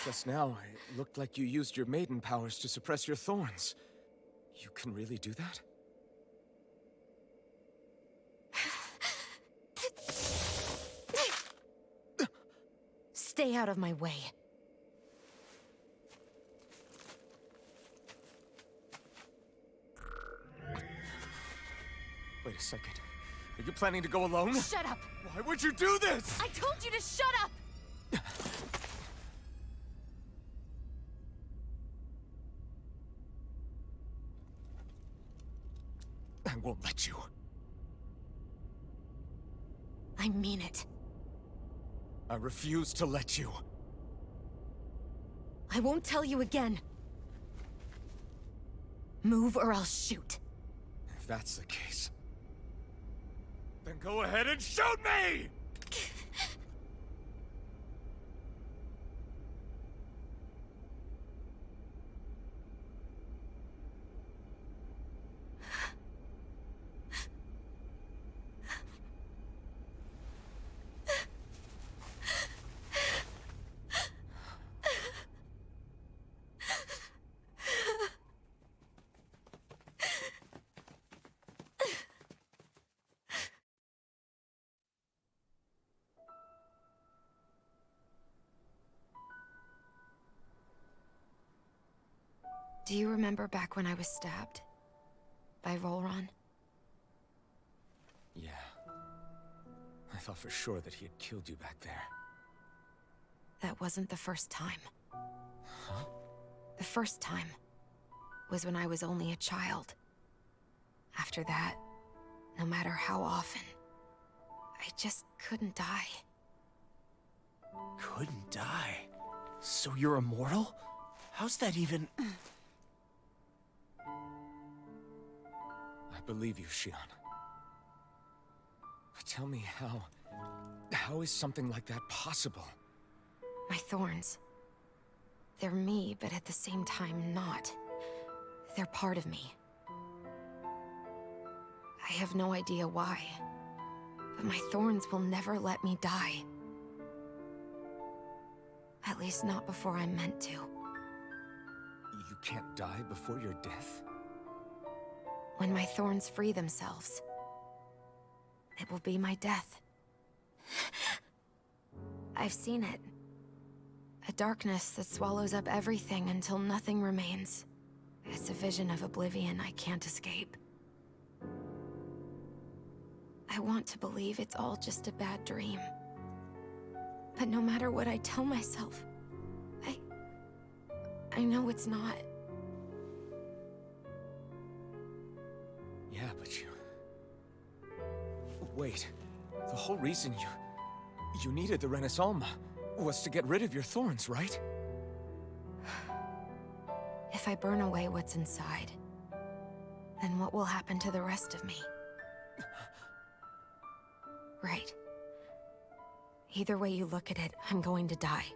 Just now, it looked like you used your maiden powers to suppress your thorns. You can really do that? Stay out of my way. Wait a second. Are you planning to go alone? Shut up! Why would you do this? I told you to shut up! I won't let you. I mean it. I refuse to let you. I won't tell you again. Move or I'll shoot. If that's the case, then go ahead and shoot me! Do you remember back when I was stabbed? By Volron? Yeah. I thought for sure that he had killed you back there. That wasn't the first time. Huh? The first time was when I was only a child. After that, no matter how often, I just couldn't die. Couldn't die? So you're immortal? How's that even... I believe you, Xion. But tell me how is something like that possible? My thorns. They're me, but at the same time not. They're part of me. I have no idea why, but my thorns will never let me die. At least not before I'm meant to. You can't die before your death? When my thorns free themselves, it will be my death. I've seen it. A darkness that swallows up everything until nothing remains. It's a vision of oblivion I can't escape. I want to believe it's all just a bad dream. But no matter what I tell myself, I know it's not. Yeah, but you... Wait. The whole reason you needed the Renaissance was to get rid of your thorns, right? If I burn away what's inside, then what will happen to the rest of me? Right. Either way you look at it, I'm going to die.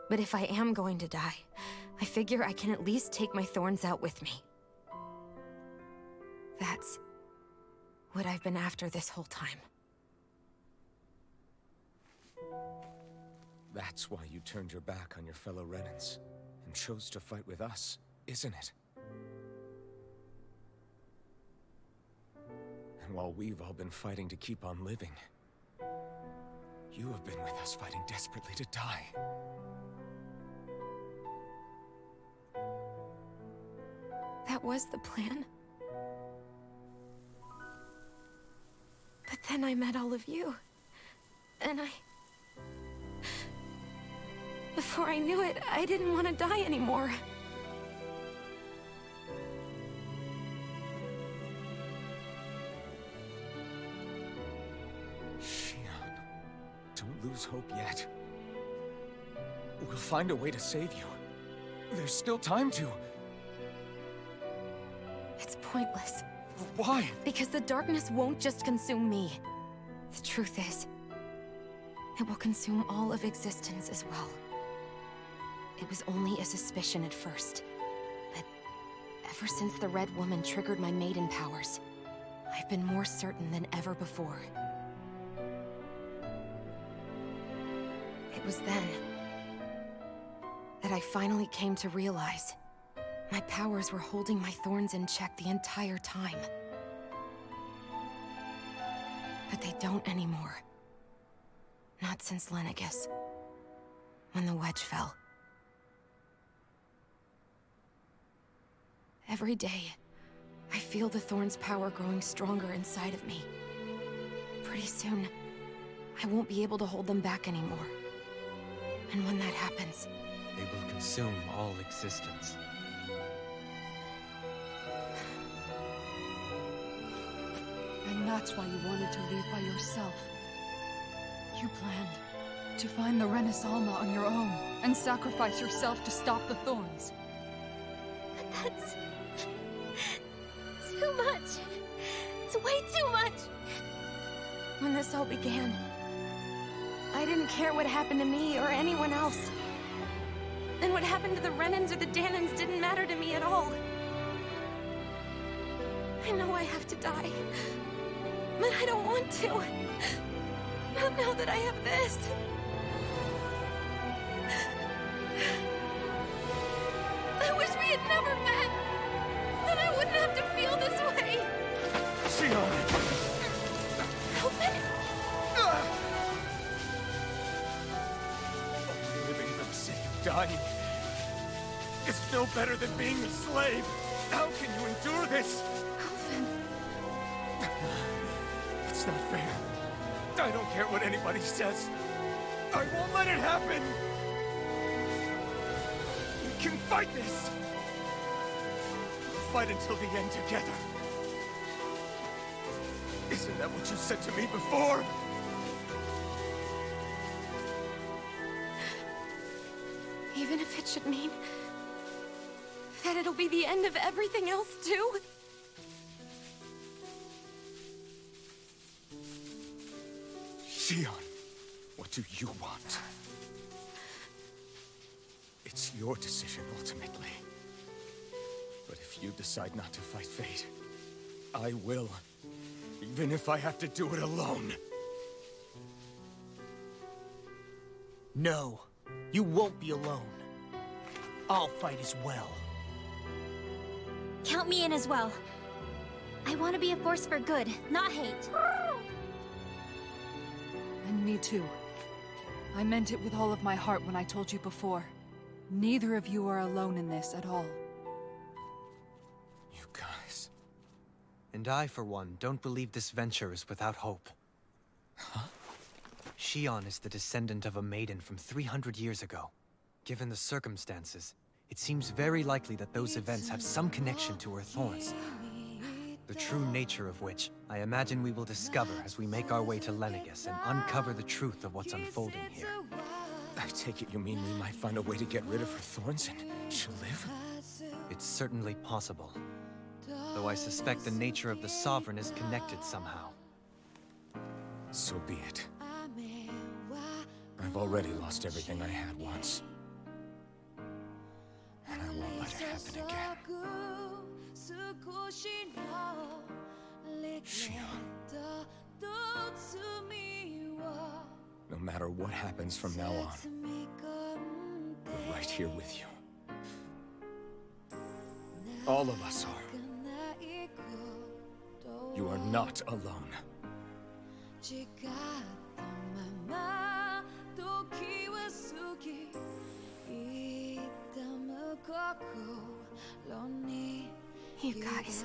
But if I am going to die, I figure I can at least take my thorns out with me. That's what I've been after this whole time. That's why you turned your back on your fellow Renans and chose to fight with us, isn't it? And while we've all been fighting to keep on living, you have been with us fighting desperately to die. That was the plan. But then I met all of you. And before I knew it, I didn't want to die anymore. Shion, don't lose hope yet. We'll find a way to save you. There's still time to. It's pointless. Why? Because the darkness won't just consume me. The truth is, it will consume all of existence as well. It was only a suspicion at first, but ever since the Red Woman triggered my maiden powers, I've been more certain than ever before. It was then that I finally came to realize my powers were holding my thorns in check the entire time. But they don't anymore. Not since Lenegis, when the wedge fell. Every day, I feel the thorn's power growing stronger inside of me. Pretty soon, I won't be able to hold them back anymore. And when that happens, They will consume all existence. And that's why you wanted to leave by yourself. You planned to find the Renaissance on your own and sacrifice yourself to stop the thorns. But that's... too much. It's way too much. when this all began, I didn't care what happened to me or anyone else. And what happened to the Renans or the Danans didn't matter to me at all. I know I have to die, but I don't want to. Not now that I have this. I wish we had never met. Then I wouldn't have to feel this way. Shion! Alvin? Living for the sake of dying is no better than being a slave. How can you endure this? Alvin. It's not fair. I don't care what anybody says. I won't let it happen. We can fight this. We'll fight until the end together. Isn't that what you said to me before? Even if it should mean that it'll be the end of everything else, too? Shion, what do you want? It's your decision, ultimately. But if you decide not to fight fate, I will. Even if I have to do it alone. No, you won't be alone. I'll fight as well. Count me in as well. I want to be a force for good, not hate. And me too. I meant it with all of my heart when I told you before. Neither of you are alone in this at all. You guys... And I, for one, don't believe this venture is without hope. Huh? Shion is the descendant of a maiden from 300 years ago. Given the circumstances, it seems very likely that those events have some connection to her thorns. The true nature of which, I imagine we will discover as we make our way to Lenegis and uncover the truth of what's unfolding here. I take it you mean we might find a way to get rid of her thorns and she'll live? It's certainly possible. Though I suspect the nature of the Sovereign is connected somehow. So be it. I've already lost everything I had once. And I won't let it happen again. Shion. No matter what happens from now on, we're right here with you. All of us are. You are not alone. You guys...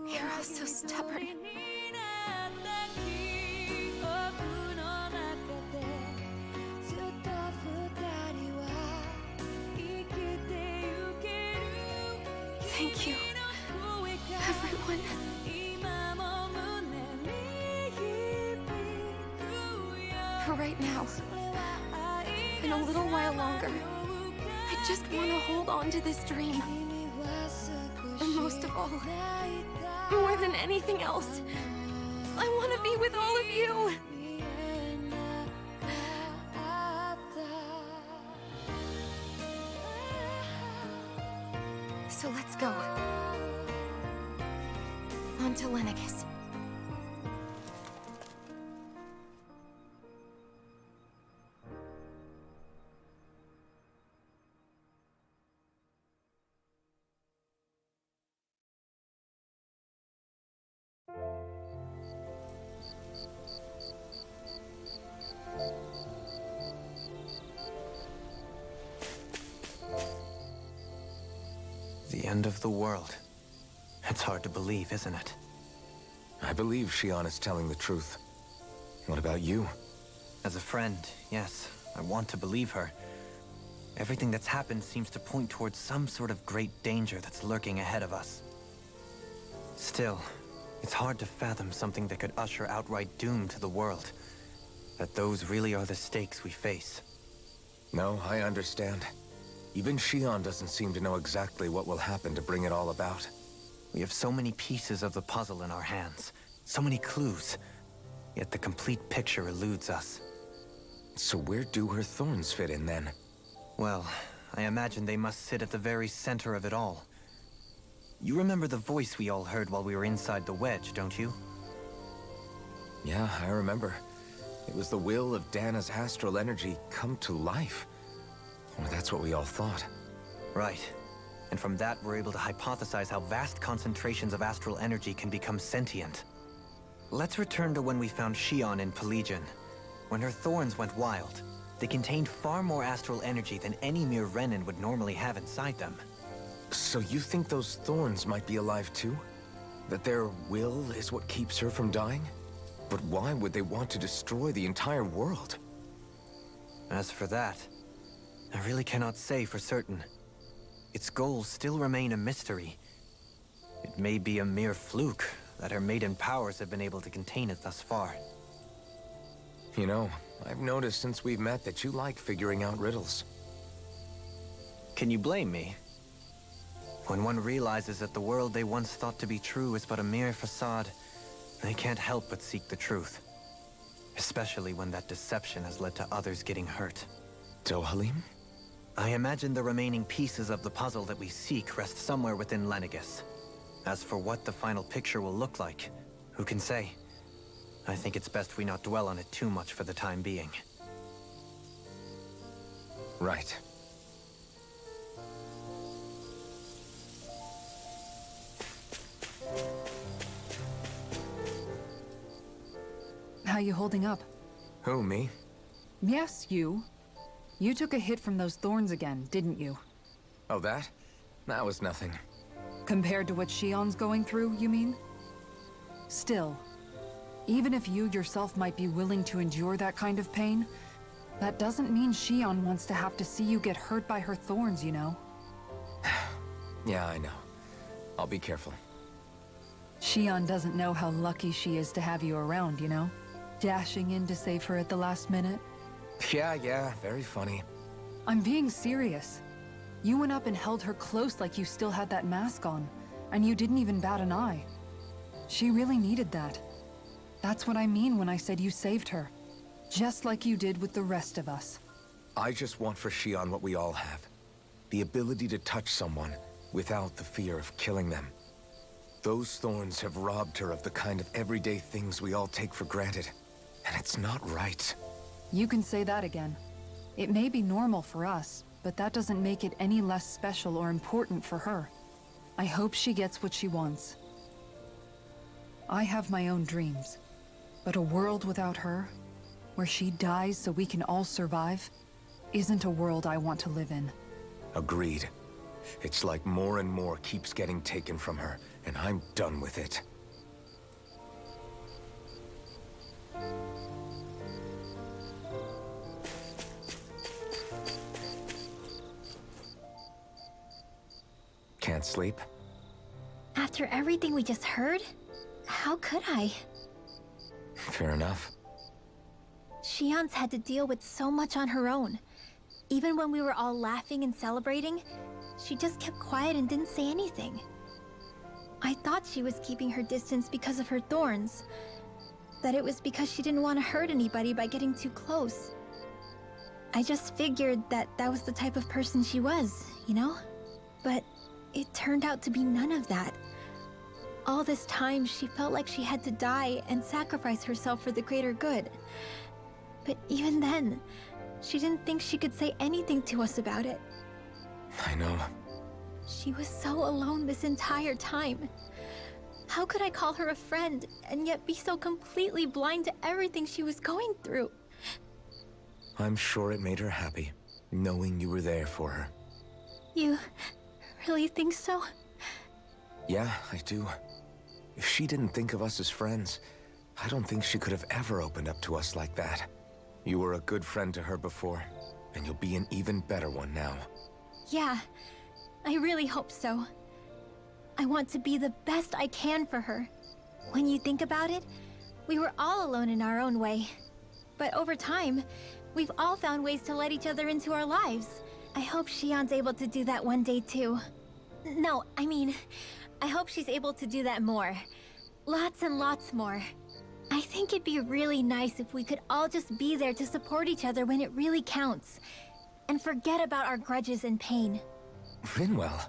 You're all so stubborn. Thank you, everyone. For right now, and a little while longer, I just want to hold on to this dream. And most of all, more than anything else, I want to be with all of you. So let's go. On to Lenegis. The end of the world. It's hard to believe, isn't it? I believe Shion is telling the truth. What about you? As a friend, yes, I want to believe her. Everything that's happened seems to point towards some sort of great danger that's lurking ahead of us. Still, it's hard to fathom something that could usher outright doom to the world. That those really are the stakes we face. No, I understand. Even Shion doesn't seem to know exactly what will happen to bring it all about. We have so many pieces of the puzzle in our hands, so many clues, yet the complete picture eludes us. So where do her thorns fit in then? Well, I imagine they must sit at the very center of it all. You remember the voice we all heard while we were inside the wedge, don't you? Yeah, I remember. It was the will of Dana's astral energy come to life. Or that's what we all thought. Right. And from that, we're able to hypothesize how vast concentrations of astral energy can become sentient. Let's return to when we found Shion in Pelagian. When her thorns went wild, they contained far more astral energy than any mere Renin would normally have inside them. So you think those thorns might be alive too? That their will is what keeps her from dying? But why would they want to destroy the entire world? As for that, I really cannot say for certain. Its goals still remain a mystery. It may be a mere fluke that her maiden powers have been able to contain it thus far. You know, I've noticed since we've met that you like figuring out riddles. Can you blame me? When one realizes that the world they once thought to be true is but a mere facade, they can't help but seek the truth. Especially when that deception has led to others getting hurt. Dohalim? I imagine the remaining pieces of the puzzle that we seek rest somewhere within Lenegis. As for what the final picture will look like, who can say? I think it's best we not dwell on it too much for the time being. Right. How you holding up? Who, me? Yes, you. You took a hit from those thorns again, didn't you? Oh, that? That was nothing. Compared to what Shion's going through, you mean? Still, even if you yourself might be willing to endure that kind of pain, that doesn't mean Shion wants to have to see you get hurt by her thorns, you know? Yeah, I know. I'll be careful. Shion doesn't know how lucky she is to have you around, you know? Dashing in to save her at the last minute. Yeah, very funny. I'm being serious. You went up and held her close like you still had that mask on, and you didn't even bat an eye. She really needed that. That's what I mean when I said you saved her. Just like you did with the rest of us. I just want for Shion what we all have. The ability to touch someone without the fear of killing them. Those thorns have robbed her of the kind of everyday things we all take for granted. And it's not right. You can say that again. It may be normal for us, but that doesn't make it any less special or important for her. I hope she gets what she wants. I have my own dreams, but a world without her, where she dies so we can all survive, isn't a world I want to live in. Agreed. It's like more and more keeps getting taken from her, and I'm done with it. Can't sleep? After everything we just heard, how could I? Fair enough. Shion's had to deal with so much on her own. Even when we were all laughing and celebrating, she just kept quiet and didn't say anything. I thought she was keeping her distance because of her thorns. That it was because she didn't want to hurt anybody by getting too close. I just figured that that was the type of person she was, you know? But it turned out to be none of that. All this time, she felt like she had to die and sacrifice herself for the greater good. But even then, she didn't think she could say anything to us about it. I know. She was so alone this entire time. How could I call her a friend and yet be so completely blind to everything she was going through? I'm sure it made her happy, knowing you were there for her. You really think so? Yeah, I do. If she didn't think of us as friends, I don't think she could have ever opened up to us like that. You were a good friend to her before, and you'll be an even better one now. Yeah, I really hope so. I want to be the best I can for her. When you think about it, we were all alone in our own way. But over time, we've all found ways to let each other into our lives. I hope Shion's able to do that one day too. No, I mean, I hope she's able to do that more. Lots and lots more. I think it'd be really nice if we could all just be there to support each other when it really counts. And forget about our grudges and pain. Rinwell.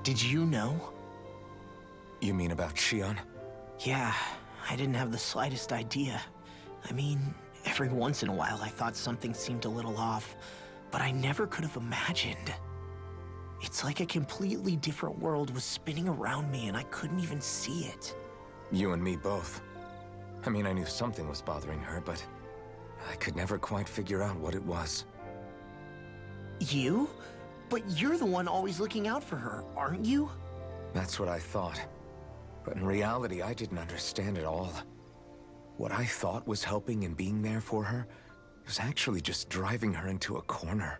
Did you know? You mean about Shion? Yeah, I didn't have the slightest idea. I mean, every once in a while I thought something seemed a little off, but I never could have imagined. It's like a completely different world was spinning around me and I couldn't even see it. You and me both. I mean, I knew something was bothering her, but I could never quite figure out what it was. You? But you're the one always looking out for her, aren't you? That's what I thought. But in reality, I didn't understand it all. What I thought was helping and being there for her was actually just driving her into a corner.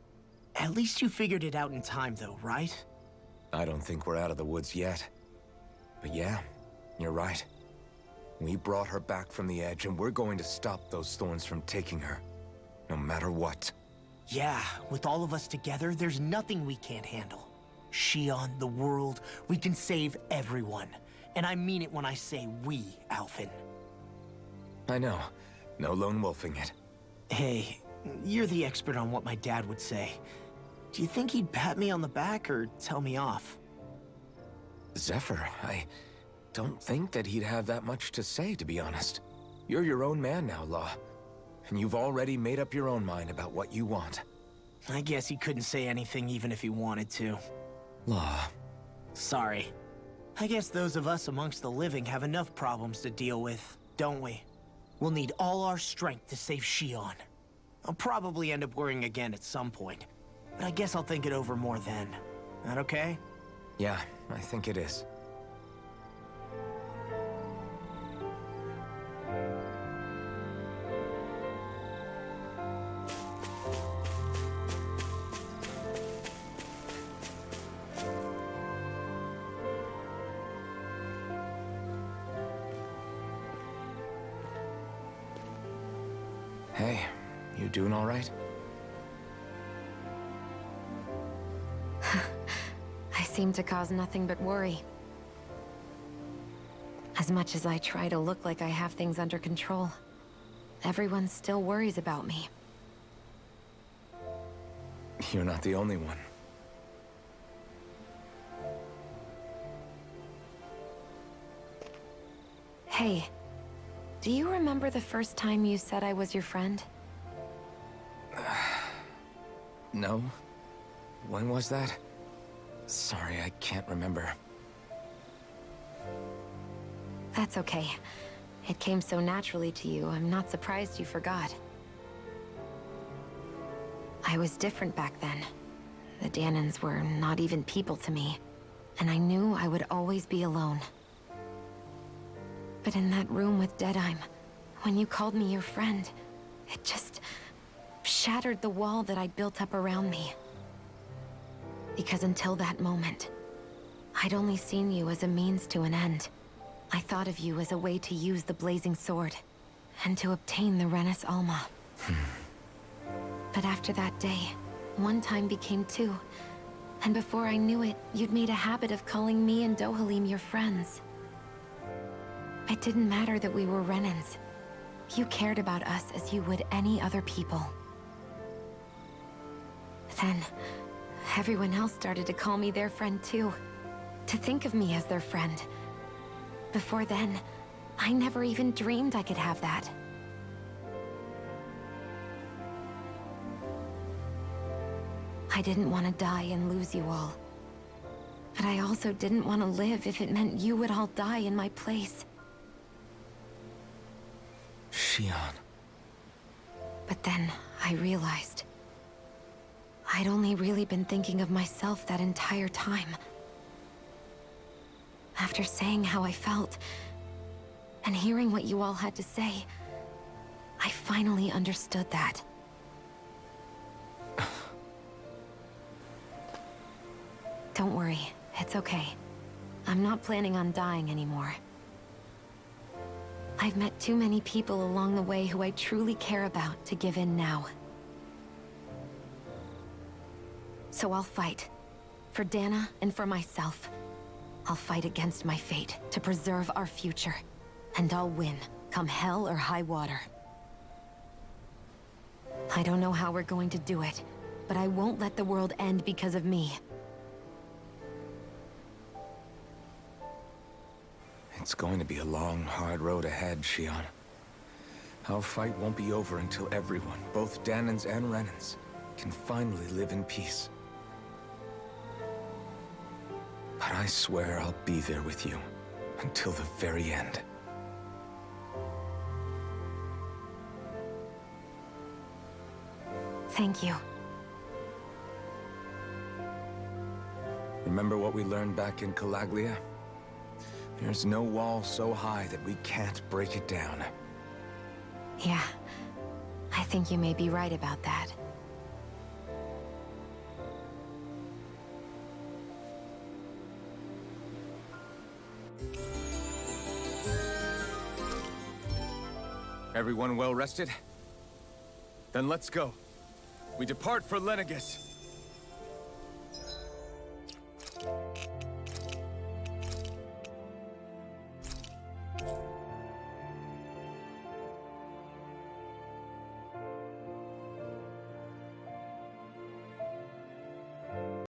At least you figured it out in time, though, right? I don't think we're out of the woods yet. But yeah, you're right. We brought her back from the edge, and we're going to stop those thorns from taking her. No matter what. Yeah, with all of us together, there's nothing we can't handle. Shion, the world, we can save everyone. And I mean it when I say we, Alphen. I know. No lone wolfing it. Hey, you're the expert on what my dad would say. Do you think he'd pat me on the back or tell me off? Zephyr, I don't think that he'd have that much to say, to be honest. You're your own man now, Law. And you've already made up your own mind about what you want. I guess he couldn't say anything even if he wanted to. Law. Sorry. I guess those of us amongst the living have enough problems to deal with, don't we? We'll need all our strength to save Shion. I'll probably end up worrying again at some point, but I guess I'll think it over more then. That okay? Yeah, I think it is. Hey, you doing all right? I seem to cause nothing but worry. As much as I try to look like I have things under control, everyone still worries about me. You're not the only one. Hey, do you remember the first time you said I was your friend? No? When was that? Sorry, I can't remember. That's okay. It came so naturally to you, I'm not surprised you forgot. I was different back then. The Danans were not even people to me, and I knew I would always be alone. But in that room with Deadheim, when you called me your friend, it just shattered the wall that I'd built up around me. Because until that moment, I'd only seen you as a means to an end. I thought of you as a way to use the blazing sword, and to obtain the Renis Alma. But after that day, one time became two, and before I knew it, you'd made a habit of calling me and Dohalim your friends. It didn't matter that we were Renins. You cared about us as you would any other people. Then, everyone else started to call me their friend too. To think of me as their friend. Before then, I never even dreamed I could have that. I didn't want to die and lose you all. But I also didn't want to live if it meant you would all die in my place. Shion. But then, I realized I'd only really been thinking of myself that entire time. After saying how I felt, and hearing what you all had to say, I finally understood that. Don't worry, it's okay. I'm not planning on dying anymore. I've met too many people along the way who I truly care about to give in now. So I'll fight. For Dana and for myself. I'll fight against my fate to preserve our future. And I'll win, come hell or high water. I don't know how we're going to do it, but I won't let the world end because of me. It's going to be a long, hard road ahead, Shion. Our fight won't be over until everyone, both Danans and Renins, can finally live in peace. But I swear I'll be there with you, until the very end. Thank you. Remember what we learned back in Calaglia? There's no wall so high that we can't break it down. Yeah, I think you may be right about that. Everyone well rested? Then let's go. We depart for Lenegus.